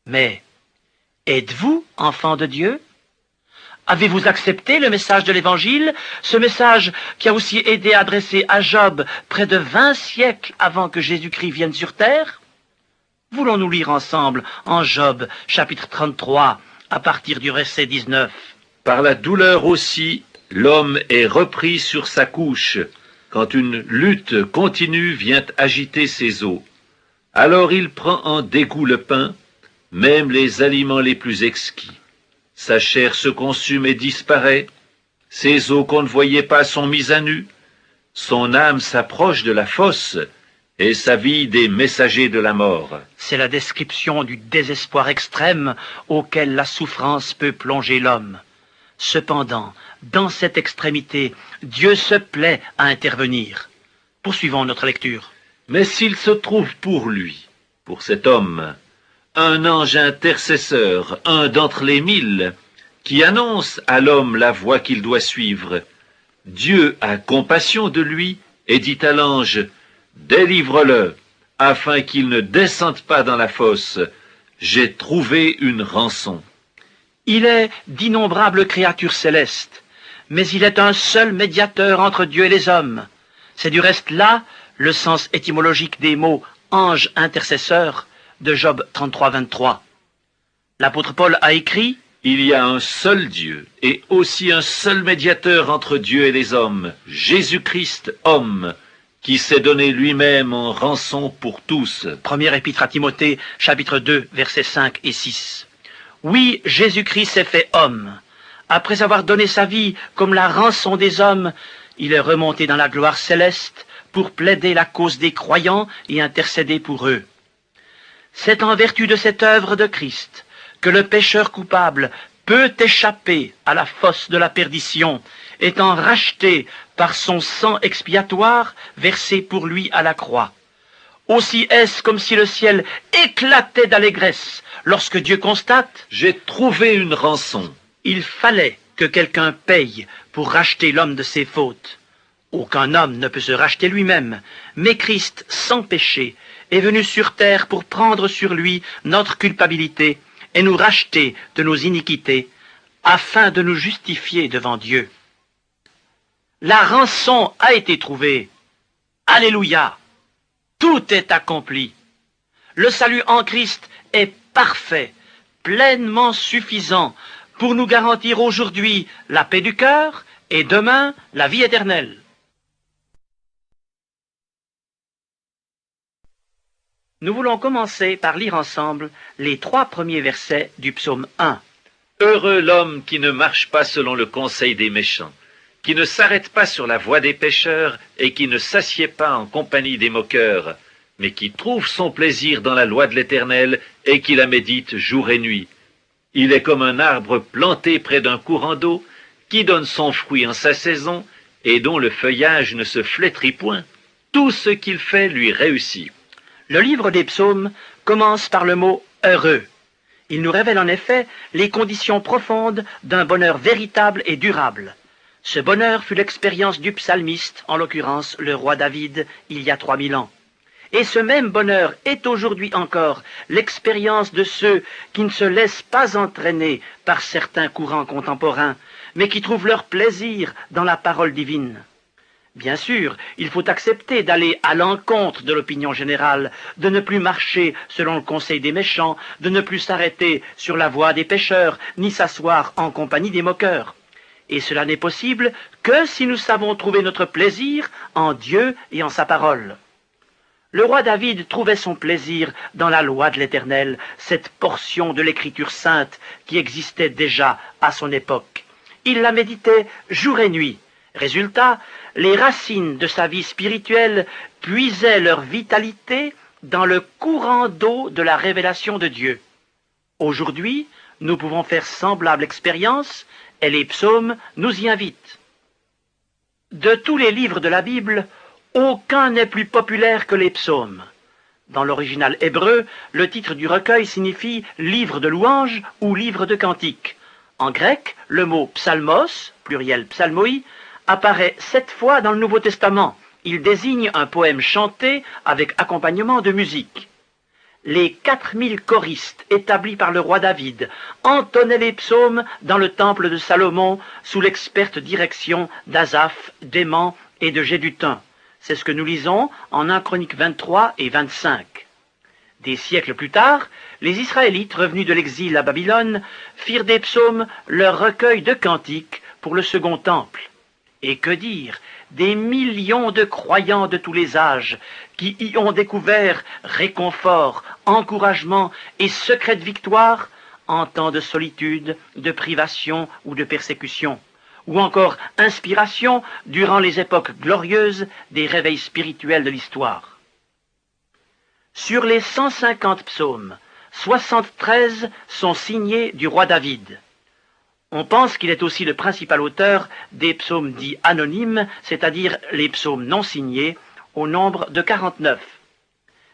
Mais, êtes-vous enfant de Dieu? Avez-vous accepté le message de l'Évangile, ce message qui a aussi aidé à adresser à Job près de 20 siècles avant que Jésus-Christ vienne sur terre? Voulons-nous lire ensemble en Job, chapitre 33, à partir du verset 19.
« Par la douleur aussi, l'homme est repris sur sa couche, quand une lutte continue vient agiter ses os. Alors il prend en dégoût le pain, même les aliments les plus exquis. Sa chair se consume et disparaît, ses os qu'on ne voyait pas sont mis à nu, son âme s'approche de la fosse, et sa vie des messagers de la mort. »
C'est la description du désespoir extrême auquel la souffrance peut plonger l'homme. Cependant, dans cette extrémité, Dieu se plaît à intervenir. Poursuivons notre lecture.
« Mais s'il se trouve pour lui, pour cet homme, un ange intercesseur, un d'entre les 1000, qui annonce à l'homme la voie qu'il doit suivre, Dieu a compassion de lui et dit à l'ange, « Délivre-le, afin qu'ils ne descendent pas dans la fosse. J'ai trouvé une rançon.
Il est d'innombrables créatures célestes, mais il est un seul médiateur entre Dieu et les hommes. C'est du reste là le sens étymologique des mots « ange intercesseur » de Job 33, 23. L'apôtre Paul a écrit
« Il y a un seul Dieu et aussi un seul médiateur entre Dieu et les hommes, Jésus-Christ, homme, qui s'est donné lui-même en rançon pour tous. »
Première épître à Timothée, chapitre 2, versets 5 et 6. Oui, Jésus-Christ s'est fait homme. Après avoir donné sa vie comme la rançon des hommes, il est remonté dans la gloire céleste pour plaider la cause des croyants et intercéder pour eux. C'est en vertu de cette œuvre de Christ que le pécheur coupable peut échapper à la fosse de la perdition, étant racheté par son sang expiatoire versé pour lui à la croix. Aussi est-ce comme si le ciel éclatait d'allégresse lorsque Dieu constate «
J'ai trouvé une rançon ».
Il fallait que quelqu'un paye pour racheter l'homme de ses fautes. Aucun homme ne peut se racheter lui-même, mais Christ, sans péché, est venu sur terre pour prendre sur lui notre culpabilité et nous racheter de nos iniquités, afin de nous justifier devant Dieu. La rançon a été trouvée. Alléluia! Tout est accompli. Le salut en Christ est parfait, pleinement suffisant pour nous garantir aujourd'hui la paix du cœur et demain la vie éternelle. Nous voulons commencer par lire ensemble les 3 premiers versets du psaume 1.
Heureux l'homme qui ne marche pas selon le conseil des méchants, qui ne s'arrête pas sur la voie des pécheurs et qui ne s'assied pas en compagnie des moqueurs, mais qui trouve son plaisir dans la loi de l'Éternel et qui la médite jour et nuit. Il est comme un arbre planté près d'un courant d'eau, qui donne son fruit en sa saison et dont le feuillage ne se flétrit point. Tout ce qu'il fait lui réussit.
Le livre des psaumes commence par le mot « heureux ». Il nous révèle en effet les conditions profondes d'un bonheur véritable et durable. Ce bonheur fut l'expérience du psalmiste, en l'occurrence le roi David, il y a 3000 ans. Et ce même bonheur est aujourd'hui encore l'expérience de ceux qui ne se laissent pas entraîner par certains courants contemporains, mais qui trouvent leur plaisir dans la parole divine. Bien sûr, il faut accepter d'aller à l'encontre de l'opinion générale, de ne plus marcher selon le conseil des méchants, de ne plus s'arrêter sur la voie des pécheurs, ni s'asseoir en compagnie des moqueurs. Et cela n'est possible que si nous savons trouver notre plaisir en Dieu et en sa parole. Le roi David trouvait son plaisir dans la loi de l'Éternel, cette portion de l'Écriture sainte qui existait déjà à son époque. Il la méditait jour et nuit. Résultat, les racines de sa vie spirituelle puisaient leur vitalité dans le courant d'eau de la révélation de Dieu. Aujourd'hui, nous pouvons faire semblable expérience et les psaumes nous y invitent. De tous les livres de la Bible, aucun n'est plus populaire que les psaumes. Dans l'original hébreu, le titre du recueil signifie « livre de louanges » ou « livre de cantiques ». En grec, le mot « psalmos », pluriel « psalmoi », apparaît 7 fois dans le Nouveau Testament. Il désigne un poème chanté avec accompagnement de musique. Les 4000 choristes établis par le roi David entonnaient les psaumes dans le temple de Salomon sous l'experte direction d'Asaph, d'Héman et de Jéduthun. C'est ce que nous lisons en 1 Chroniques 23 et 25. Des siècles plus tard, les Israélites revenus de l'exil à Babylone firent des psaumes leur recueil de cantiques pour le second temple. Et que dire des millions de croyants de tous les âges qui y ont découvert réconfort, encouragement et secrète victoire en temps de solitude, de privation ou de persécution, ou encore inspiration durant les époques glorieuses des réveils spirituels de l'histoire. Sur les 150 psaumes, 73 sont signés du roi David. On pense qu'il est aussi le principal auteur des psaumes dits anonymes, c'est-à-dire les psaumes non signés, au nombre de 49.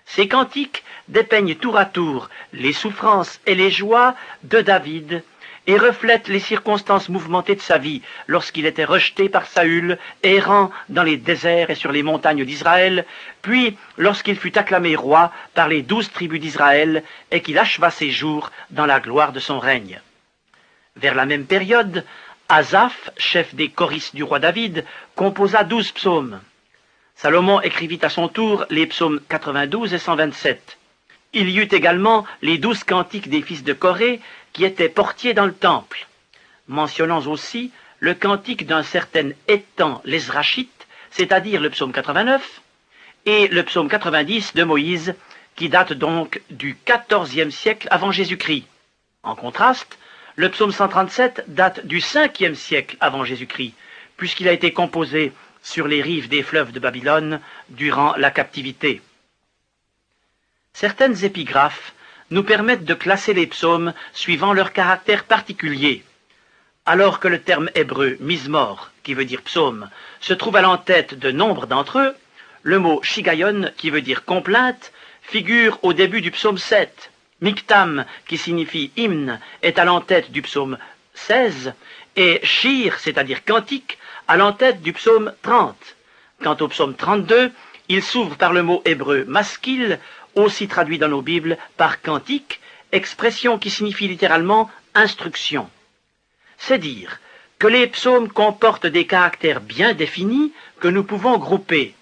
Ces cantiques dépeignent tour à tour les souffrances et les joies de David et reflète les circonstances mouvementées de sa vie lorsqu'il était rejeté par Saül, errant dans les déserts et sur les montagnes d'Israël, puis lorsqu'il fut acclamé roi par les 12 tribus d'Israël et qu'il acheva ses jours dans la gloire de son règne. Vers la même période, Asaph, chef des choristes du roi David, composa 12 psaumes. Salomon écrivit à son tour les psaumes 92 et 127. Il y eut également les 12 cantiques des fils de Corée qui étaient portiers dans le temple. Mentionnons aussi le cantique d'un certain Étan l'Ezrachite, c'est-à-dire le psaume 89, et le psaume 90 de Moïse, qui date donc du XIVe siècle avant Jésus-Christ. En contraste, le psaume 137 date du 5e siècle avant Jésus-Christ, puisqu'il a été composé sur les rives des fleuves de Babylone durant la captivité. Certaines épigraphes nous permettent de classer les psaumes suivant leur caractère particulier. Alors que le terme hébreu « mizmor », qui veut dire psaume, se trouve à l'entête de nombre d'entre eux, le mot « shigayon », qui veut dire complainte, figure au début du psaume 7. Miktam, qui signifie hymne, est à l'entête du psaume 16, et shir, c'est-à-dire cantique, à l'entête du psaume 30. Quant au psaume 32, il s'ouvre par le mot hébreu maskil, aussi traduit dans nos Bibles par cantique, expression qui signifie littéralement instruction. C'est dire que les psaumes comportent des caractères bien définis que nous pouvons grouper.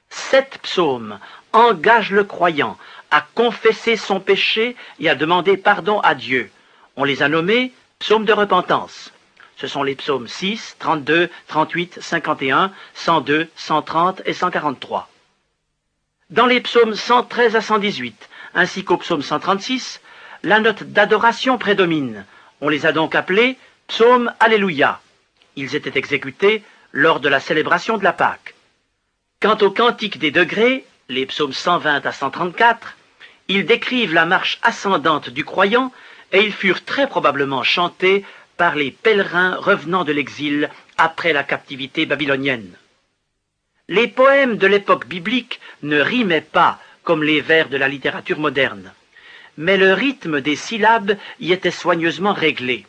7 psaumes engagent le croyant à confesser son péché et à demander pardon à Dieu. On les a nommés psaumes de repentance. Ce sont les psaumes 6, 32, 38, 51, 102, 130 et 143. Dans les psaumes 113 à 118, ainsi qu'au psaume 136, la note d'adoration prédomine. On les a donc appelés psaumes Alléluia. Ils étaient exécutés lors de la célébration de la Pâque. Quant au cantique des degrés, les psaumes 120 à 134, ils décrivent la marche ascendante du croyant et ils furent très probablement chantés par les pèlerins revenant de l'exil après la captivité babylonienne. Les poèmes de l'époque biblique ne rimaient pas comme les vers de la littérature moderne, mais le rythme des syllabes y était soigneusement réglé.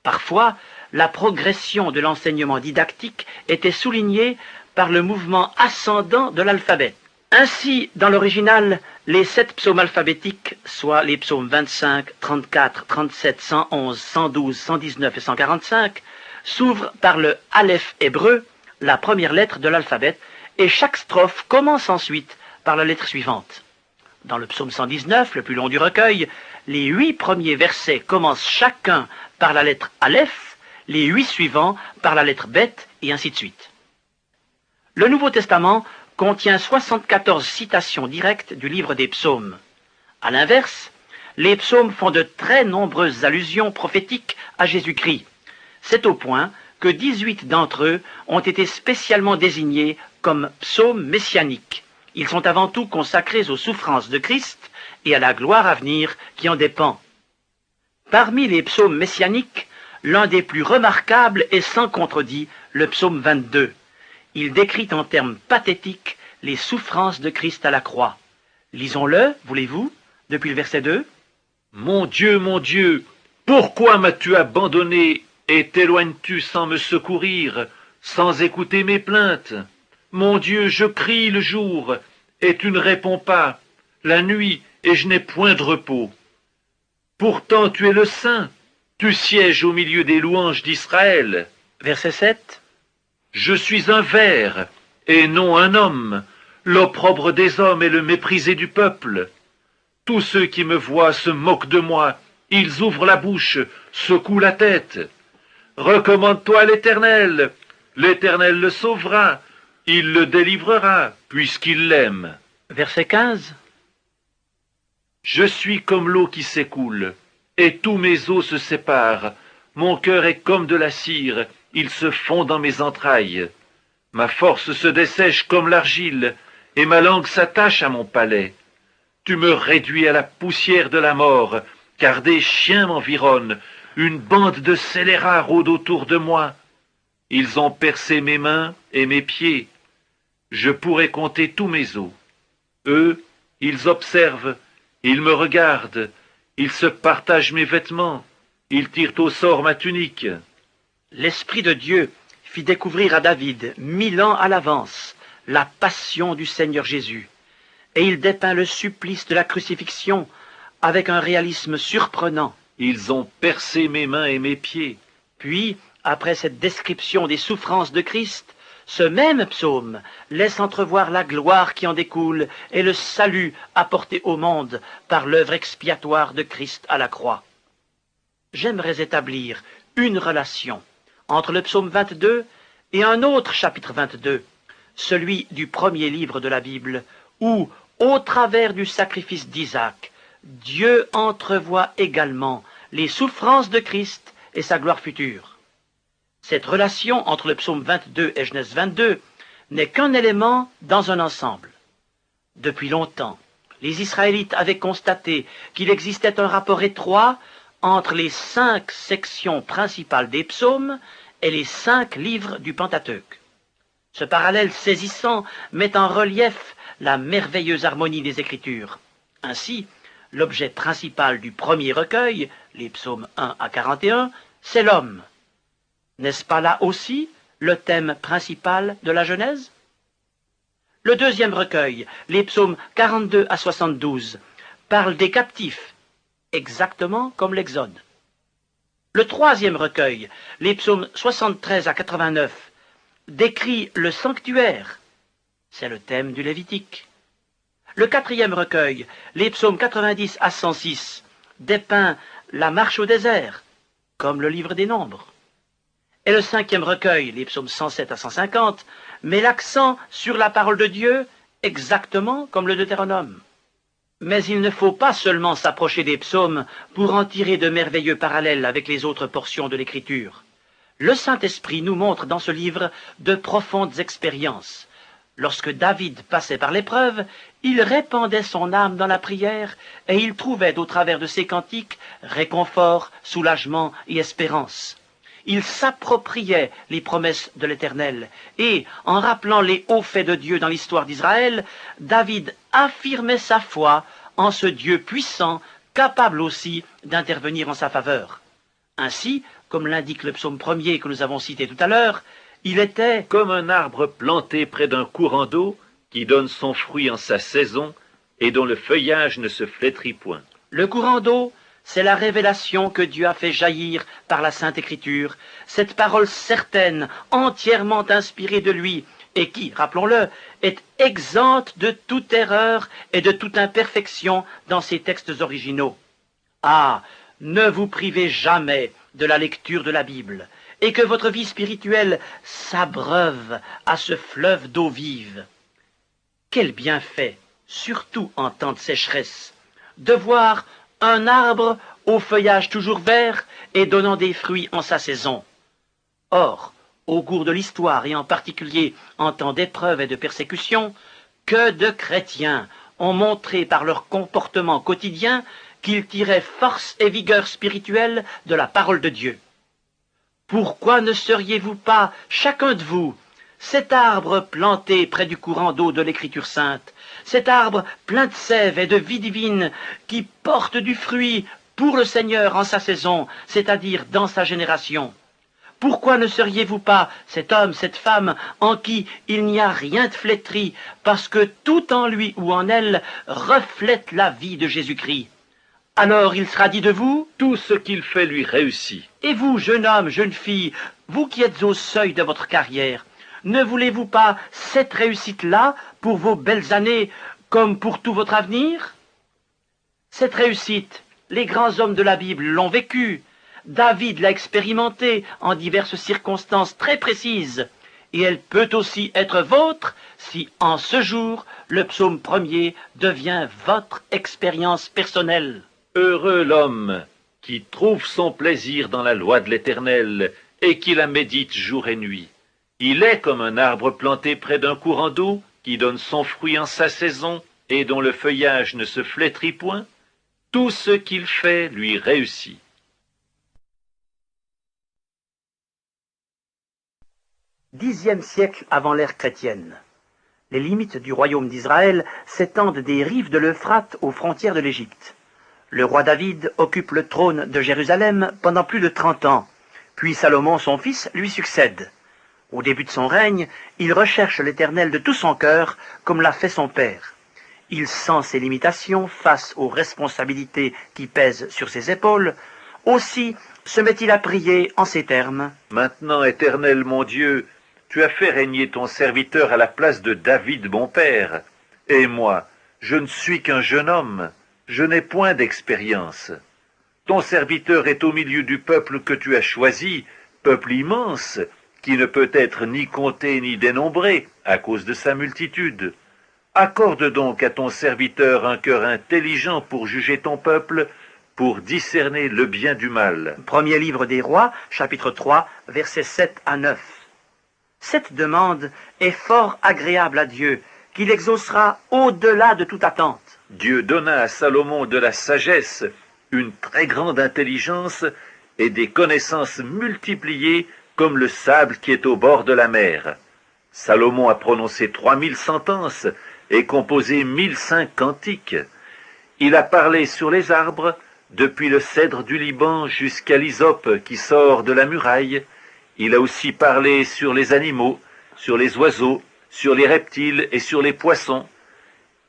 Parfois, la progression de l'enseignement didactique était soulignée par le mouvement ascendant de l'alphabet. Ainsi, dans l'original, les 7 psaumes alphabétiques, soit les psaumes 25, 34, 37, 111, 112, 119 et 145, s'ouvrent par le Aleph hébreu, la première lettre de l'alphabet, et chaque strophe commence ensuite par la lettre suivante. Dans le psaume 119, le plus long du recueil, les 8 premiers versets commencent chacun par la lettre Aleph, les 8 suivants par la lettre Bet, et ainsi de suite. Le Nouveau Testament contient 74 citations directes du livre des psaumes. À l'inverse, les psaumes font de très nombreuses allusions prophétiques à Jésus-Christ. C'est au point que 18 d'entre eux ont été spécialement désignés comme psaumes messianiques. Ils sont avant tout consacrés aux souffrances de Christ et à la gloire à venir qui en dépend. Parmi les psaumes messianiques, l'un des plus remarquables est sans contredit le psaume 22. Il décrit en termes pathétiques les souffrances de Christ à la croix. Lisons-le, voulez-vous, depuis le verset 2.
« Mon Dieu, pourquoi m'as-tu abandonné et t'éloignes-tu sans me secourir, sans écouter mes plaintes? Mon Dieu, je crie le jour, et tu ne réponds pas, la nuit, et je n'ai point de repos. Pourtant tu es le Saint, tu sièges au milieu des louanges d'Israël. »
Verset 7.
Je suis un ver, et non un homme, l'opprobre des hommes et le méprisé du peuple. Tous ceux qui me voient se moquent de moi, ils ouvrent la bouche, secouent la tête. Recommande-toi à l'Éternel, l'Éternel le sauvera, il le délivrera, puisqu'il l'aime.
Verset 15.
Je suis comme l'eau qui s'écoule, et tous mes os se séparent. Mon cœur est comme de la cire, il se fond dans mes entrailles. Ma force se dessèche comme l'argile, et ma langue s'attache à mon palais. Tu me réduis à la poussière de la mort, car des chiens m'environnent, une bande de scélérats rôde autour de moi. Ils ont percé mes mains et mes pieds. Je pourrais compter tous mes os. Eux, ils observent, ils me regardent, ils se partagent mes vêtements. Ils tirent au sort ma tunique.
L'Esprit de Dieu fit découvrir à David, 1000 ans à l'avance, la passion du Seigneur Jésus, et il dépeint le supplice de la crucifixion avec un réalisme surprenant.
Ils ont percé mes mains et mes pieds.
Puis, après cette description des souffrances de Christ, ce même psaume laisse entrevoir la gloire qui en découle et le salut apporté au monde par l'œuvre expiatoire de Christ à la croix. J'aimerais établir une relation entre le psaume 22 et un autre chapitre 22, celui du premier livre de la Bible, où, au travers du sacrifice d'Isaac, Dieu entrevoit également les souffrances de Christ et sa gloire future. Cette relation entre le psaume 22 et Genèse 22 n'est qu'un élément dans un ensemble. Depuis longtemps, les Israélites avaient constaté qu'il existait un rapport étroit entre les 5 sections principales des psaumes et les 5 livres du Pentateuque. Ce parallèle saisissant met en relief la merveilleuse harmonie des Écritures. Ainsi, l'objet principal du premier recueil, les psaumes 1 à 41, c'est l'homme. N'est-ce pas là aussi le thème principal de la Genèse? Le deuxième recueil, les psaumes 42 à 72, parle des captifs, exactement comme l'Exode. Le troisième recueil, les psaumes 73 à 89, décrit le sanctuaire, c'est le thème du Lévitique. Le quatrième recueil, les psaumes 90 à 106, dépeint la marche au désert, comme le livre des Nombres. Et le cinquième recueil, les psaumes 107 à 150, met l'accent sur la parole de Dieu, exactement comme le Deutéronome. Mais il ne faut pas seulement s'approcher des psaumes pour en tirer de merveilleux parallèles avec les autres portions de l'Écriture. Le Saint-Esprit nous montre dans ce livre de profondes expériences. Lorsque David passait par l'épreuve, il répandait son âme dans la prière et il trouvait au travers de ses cantiques réconfort, soulagement et espérance. Il s'appropriait les promesses de l'Éternel et, en rappelant les hauts faits de Dieu dans l'histoire d'Israël, David affirmait sa foi en ce Dieu puissant, capable aussi d'intervenir en sa faveur. Ainsi, comme l'indique le psaume 1er que nous avons cité tout à l'heure, il était
comme un arbre planté près d'un courant d'eau qui donne son fruit en sa saison et dont le feuillage ne se flétrit point.
Le courant d'eau, c'est la révélation que Dieu a fait jaillir par la Sainte Écriture, cette parole certaine, entièrement inspirée de lui, et qui, rappelons-le, est exempte de toute erreur et de toute imperfection dans ses textes originaux. Ah, ne vous privez jamais de la lecture de la Bible, et que votre vie spirituelle s'abreuve à ce fleuve d'eau vive. Quel bienfait, surtout en temps de sécheresse, de voir un arbre au feuillage toujours vert et donnant des fruits en sa saison. Or, au cours de l'histoire, et en particulier en temps d'épreuve et de persécution, que de chrétiens ont montré par leur comportement quotidien qu'ils tiraient force et vigueur spirituelle de la parole de Dieu. Pourquoi ne seriez-vous pas, chacun de vous, cet arbre planté près du courant d'eau de l'Écriture sainte, cet arbre plein de sève et de vie divine qui porte du fruit pour le Seigneur en sa saison, c'est-à-dire dans sa génération? Pourquoi ne seriez-vous pas cet homme, cette femme en qui il n'y a rien de flétri, parce que tout en lui ou en elle reflète la vie de Jésus-Christ? Alors il sera dit de vous,
tout ce qu'il fait lui réussit.
Et vous, jeune homme, jeune fille, vous qui êtes au seuil de votre carrière, ne voulez-vous pas cette réussite-là pour vos belles années comme pour tout votre avenir? Cette réussite, les grands hommes de la Bible l'ont vécue. David l'a expérimentée en diverses circonstances très précises. Et elle peut aussi être vôtre si, en ce jour, le psaume 1er devient votre expérience personnelle.
Heureux l'homme qui trouve son plaisir dans la loi de l'Éternel et qui la médite jour et nuit. Il est comme un arbre planté près d'un courant d'eau qui donne son fruit en sa saison et dont le feuillage ne se flétrit point. Tout ce qu'il fait lui réussit.
Dixième siècle avant l'ère chrétienne. Les limites du royaume d'Israël s'étendent des rives de l'Euphrate aux frontières de l'Égypte. Le roi David occupe le trône de Jérusalem pendant plus de 30 ans, puis Salomon, son fils, lui succède. Au début de son règne, il recherche l'Éternel de tout son cœur, comme l'a fait son père. Il sent ses limitations face aux responsabilités qui pèsent sur ses épaules. Aussi se met-il à prier en ces termes.
« Maintenant, Éternel mon Dieu, tu as fait régner ton serviteur à la place de David mon père. Et moi, je ne suis qu'un jeune homme, je n'ai point d'expérience. Ton serviteur est au milieu du peuple que tu as choisi, peuple immense, qui ne peut être ni compté ni dénombré à cause de sa multitude. Accorde donc à ton serviteur un cœur intelligent pour juger ton peuple, pour discerner le bien du mal. »
Premier livre des Rois, chapitre 3, versets 7 à 9. Cette demande est fort agréable à Dieu, qu'il exaucera au-delà de toute attente.
Dieu donna à Salomon de la sagesse, une très grande intelligence et des connaissances multipliées comme le sable qui est au bord de la mer. Salomon a prononcé 3000 sentences et composé 1005 cantiques. Il a parlé sur les arbres, depuis le cèdre du Liban jusqu'à l'hysope qui sort de la muraille. Il a aussi parlé sur les animaux, sur les oiseaux, sur les reptiles et sur les poissons.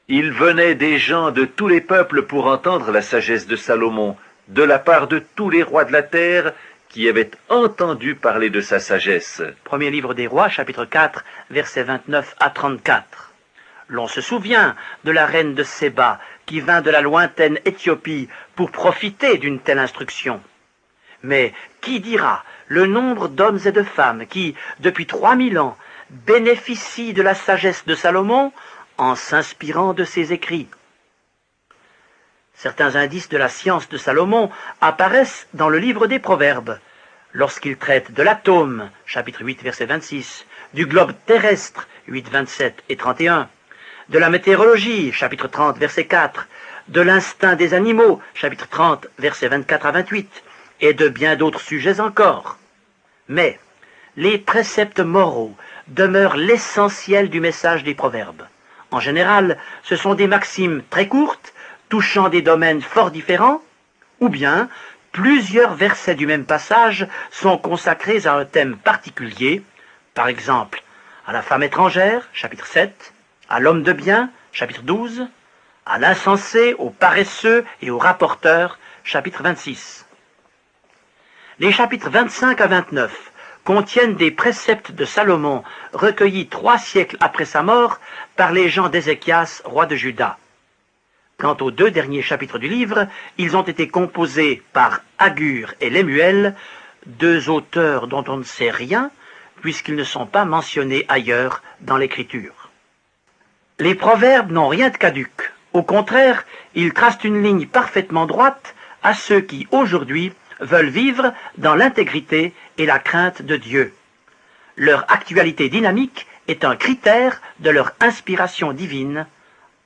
Il venait des gens de tous les peuples pour entendre la sagesse de Salomon, de la part de tous les rois de la terre qui avaient entendu parler de sa sagesse.
Premier livre des Rois, chapitre 4, versets 29 à 34. L'on se souvient de la reine de Séba qui vint de la lointaine Éthiopie pour profiter d'une telle instruction. Mais qui dira le nombre d'hommes et de femmes qui, depuis 3000 ans, bénéficient de la sagesse de Salomon en s'inspirant de ses écrits? Certains indices de la science de Salomon apparaissent dans le livre des Proverbes, lorsqu'il traite de l'atome, chapitre 8, verset 26, du globe terrestre, 8, 27 et 31, de la météorologie, chapitre 30, verset 4, de l'instinct des animaux, chapitre 30, versets 24 à 28, et de bien d'autres sujets encore. Mais les préceptes moraux demeurent l'essentiel du message des Proverbes. En général, ce sont des maximes très courtes, touchant des domaines fort différents, ou bien plusieurs versets du même passage sont consacrés à un thème particulier, par exemple à la femme étrangère, chapitre 7, à l'homme de bien, chapitre 12, à l'insensé, aux paresseux et aux rapporteurs, chapitre 26. Les chapitres 25 à 29 contiennent des préceptes de Salomon recueillis 3 siècles après sa mort par les gens d'Ézéchias, roi de Juda. Quant aux 2 derniers chapitres du livre, ils ont été composés par Agur et Lemuel, 2 auteurs dont on ne sait rien, puisqu'ils ne sont pas mentionnés ailleurs dans l'Écriture. Les proverbes n'ont rien de caduc. Au contraire, ils tracent une ligne parfaitement droite à ceux qui, aujourd'hui, veulent vivre dans l'intégrité et la crainte de Dieu. Leur actualité dynamique est un critère de leur inspiration divine.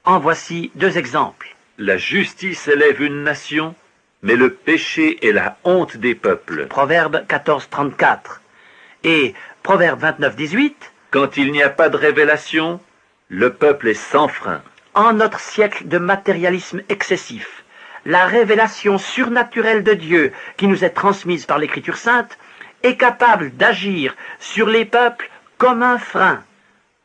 En voici 2 exemples.
La justice élève une nation, mais le péché est la honte des peuples.
Proverbe 14, 34. Et Proverbe 29, 18.
Quand il n'y a pas de révélation, le peuple est sans frein.
En notre siècle de matérialisme excessif, la révélation surnaturelle de Dieu qui nous est transmise par l'Écriture sainte est capable d'agir sur les peuples comme un frein,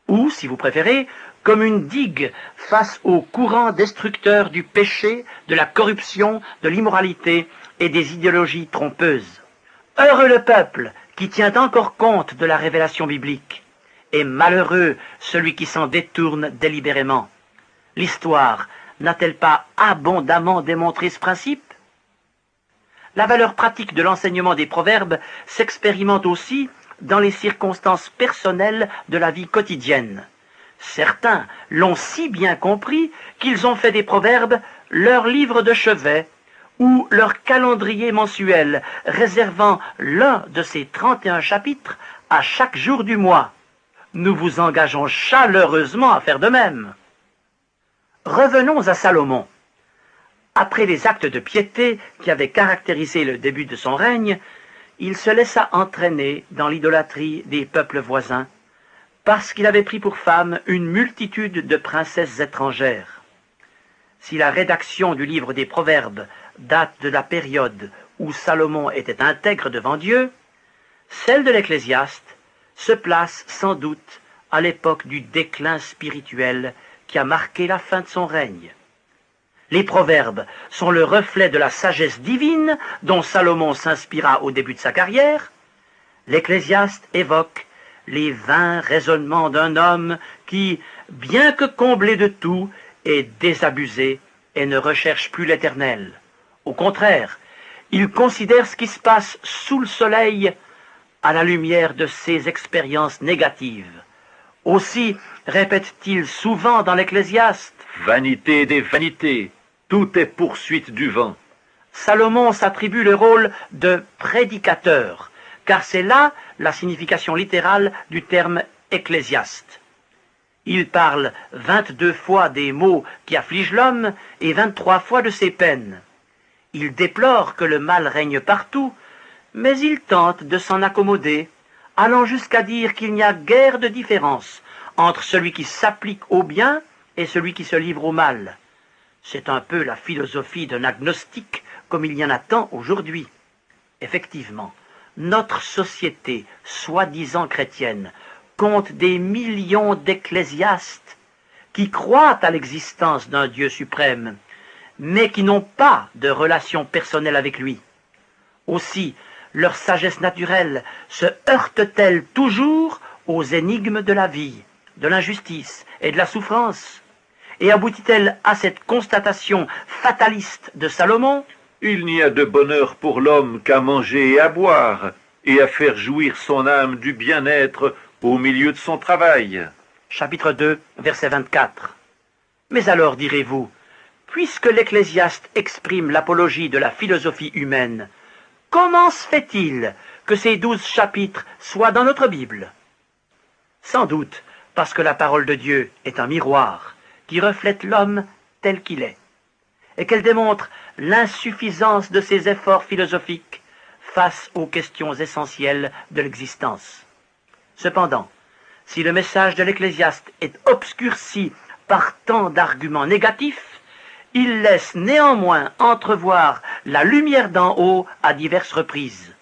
ou, si vous préférez, comme une digue face aux courants destructeurs du péché, de la corruption, de l'immoralité et des idéologies trompeuses. Heureux le peuple qui tient encore compte de la révélation biblique, et malheureux celui qui s'en détourne délibérément. L'histoire n'a-t-elle pas abondamment démontré ce principe? La valeur pratique de l'enseignement des proverbes s'expérimente aussi dans les circonstances personnelles de la vie quotidienne. Certains l'ont si bien compris qu'ils ont fait des proverbes leur livre de chevet ou leur calendrier mensuel, réservant l'un de ces 31 chapitres à chaque jour du mois. Nous vous engageons chaleureusement à faire de même. Revenons à Salomon. Après les actes de piété qui avaient caractérisé le début de son règne, il se laissa entraîner dans l'idolâtrie des peuples voisins, parce qu'il avait pris pour femme une multitude de princesses étrangères. Si la rédaction du livre des Proverbes date de la période où Salomon était intègre devant Dieu, celle de l'Ecclésiaste se place sans doute à l'époque du déclin spirituel qui a marqué la fin de son règne. Les proverbes sont le reflet de la sagesse divine dont Salomon s'inspira au début de sa carrière. L'Ecclésiaste évoque les vains raisonnements d'un homme qui, bien que comblé de tout, est désabusé et ne recherche plus l'Éternel. Au contraire, il considère ce qui se passe sous le soleil à la lumière de ses expériences négatives. Aussi répète-t-il souvent dans l'Ecclésiaste
« Vanité des vanités, tout est poursuite du vent. »
Salomon s'attribue le rôle de prédicateur, car c'est là la signification littérale du terme ecclésiaste. Il parle 22 fois des maux qui affligent l'homme et 23 fois de ses peines. Il déplore que le mal règne partout, mais il tente de s'en accommoder, allant jusqu'à dire qu'il n'y a guère de différence entre celui qui s'applique au bien et celui qui se livre au mal. C'est un peu la philosophie d'un agnostique comme il y en a tant aujourd'hui. Effectivement, notre société, soi-disant chrétienne, compte des millions d'ecclésiastes qui croient à l'existence d'un Dieu suprême, mais qui n'ont pas de relation personnelle avec lui. Aussi, leur sagesse naturelle se heurte-t-elle toujours aux énigmes de la vie, de l'injustice et de la souffrance, et aboutit-elle à cette constatation fataliste de Salomon ?
Il n'y a de bonheur pour l'homme qu'à manger et à boire, et à faire jouir son âme du bien-être au milieu de son travail.
Chapitre 2, verset 24. Mais alors, direz-vous, puisque l'Ecclésiaste exprime l'apologie de la philosophie humaine, comment se fait-il que ces 12 chapitres soient dans notre Bible? Sans doute parce que la parole de Dieu est un miroir qui reflète l'homme tel qu'il est, et qu'elle démontre l'insuffisance de ses efforts philosophiques face aux questions essentielles de l'existence. Cependant, si le message de l'Ecclésiaste est obscurci par tant d'arguments négatifs, il laisse néanmoins entrevoir la lumière d'en haut à diverses reprises.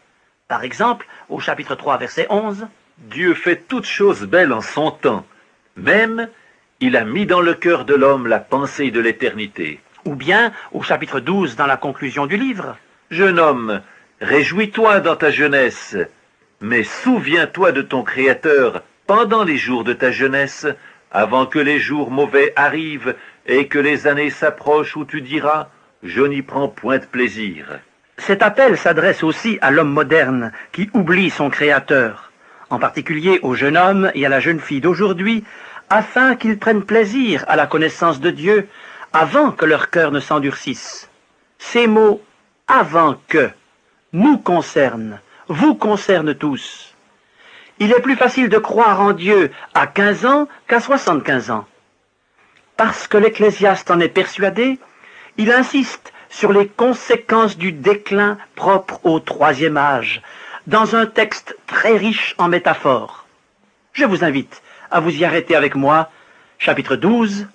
Par exemple, au chapitre 3, verset 11,
« Dieu fait toutes choses belles en son temps, même il a mis dans le cœur de l'homme la pensée de l'éternité. »
Ou bien, au chapitre 12, dans la conclusion du livre,
« Jeune homme, réjouis-toi dans ta jeunesse, mais souviens-toi de ton Créateur pendant les jours de ta jeunesse, avant que les jours mauvais arrivent et que les années s'approchent où tu diras « Je n'y prends point de plaisir ».
Cet appel s'adresse aussi à l'homme moderne qui oublie son Créateur, en particulier au jeune homme et à la jeune fille d'aujourd'hui, afin qu'ils prennent plaisir à la connaissance de Dieu avant que leur cœur ne s'endurcisse. Ces mots « avant que » nous concernent, vous concernent tous. Il est plus facile de croire en Dieu à 15 ans qu'à 75 ans. Parce que l'Ecclésiaste en est persuadé, il insiste sur les conséquences du déclin propre au troisième âge, dans un texte très riche en métaphores. Je vous invite à vous y arrêter avec moi, chapitre 12,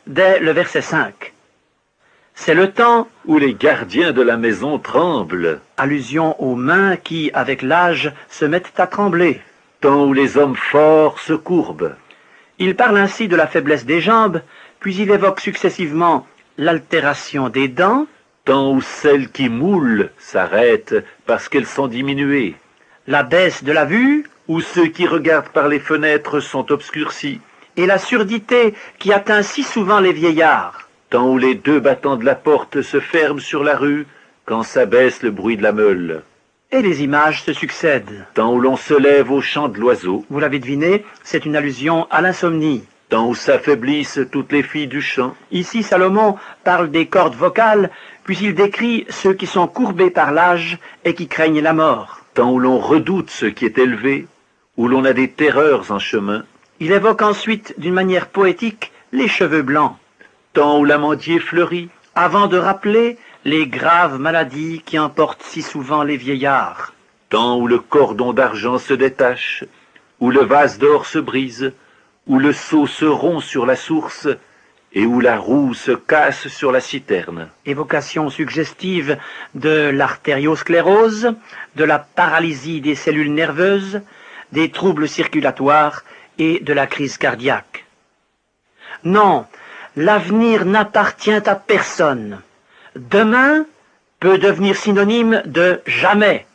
dès le verset 5. C'est le temps
où les gardiens de la maison tremblent.
Allusion aux mains qui, avec l'âge, se mettent à trembler.
Temps où les hommes forts se courbent.
Il parle ainsi de la faiblesse des jambes, puis il évoque successivement l'altération des dents.
Temps où celles qui moulent s'arrêtent parce qu'elles sont diminuées.
La baisse de la vue,
où ceux qui regardent par les fenêtres sont obscurcis.
Et la surdité qui atteint si souvent les vieillards.
Temps où les 2 battants de la porte se ferment sur la rue, quand s'abaisse le bruit de la meule.
Et les images se succèdent.
Temps où l'on se lève au chant de l'oiseau.
Vous l'avez deviné, c'est une allusion à l'insomnie.
Temps où s'affaiblissent toutes les filles du chant.
Ici, Salomon parle des cordes vocales, puis il décrit ceux qui sont courbés par l'âge et qui craignent la mort.
Temps où l'on redoute ce qui est élevé, où l'on a des terreurs en chemin.
Il évoque ensuite, d'une manière poétique, les cheveux blancs.
Temps où l'amandier fleurit.
Avant de rappeler les graves maladies qui emportent si souvent les vieillards.
Temps où le cordon d'argent se détache, où le vase d'or se brise, où le seau se rompt sur la source, et où la roue se casse sur la citerne.
Évocation suggestive de l'artériosclérose, de la paralysie des cellules nerveuses, des troubles circulatoires et de la crise cardiaque. Non, l'avenir n'appartient à personne. Demain peut devenir synonyme de jamais.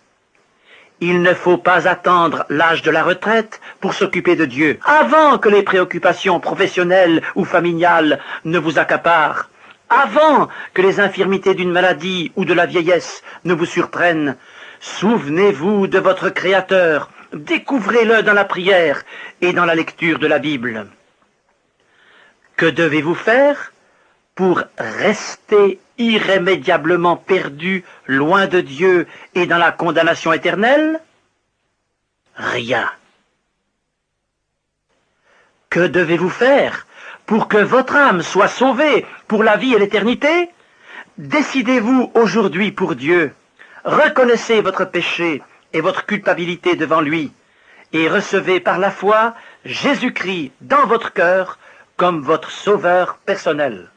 Il ne faut pas attendre l'âge de la retraite pour s'occuper de Dieu, avant que les préoccupations professionnelles ou familiales ne vous accaparent, avant que les infirmités d'une maladie ou de la vieillesse ne vous surprennent. Souvenez-vous de votre Créateur, découvrez-le dans la prière et dans la lecture de la Bible. Que devez-vous faire pour rester irrémédiablement perdu loin de Dieu et dans la condamnation éternelle? Rien. Que devez-vous faire pour que votre âme soit sauvée pour la vie et l'éternité? Décidez-vous aujourd'hui pour Dieu, reconnaissez votre péché et votre culpabilité devant lui, et recevez par la foi Jésus-Christ dans votre cœur comme votre sauveur personnel.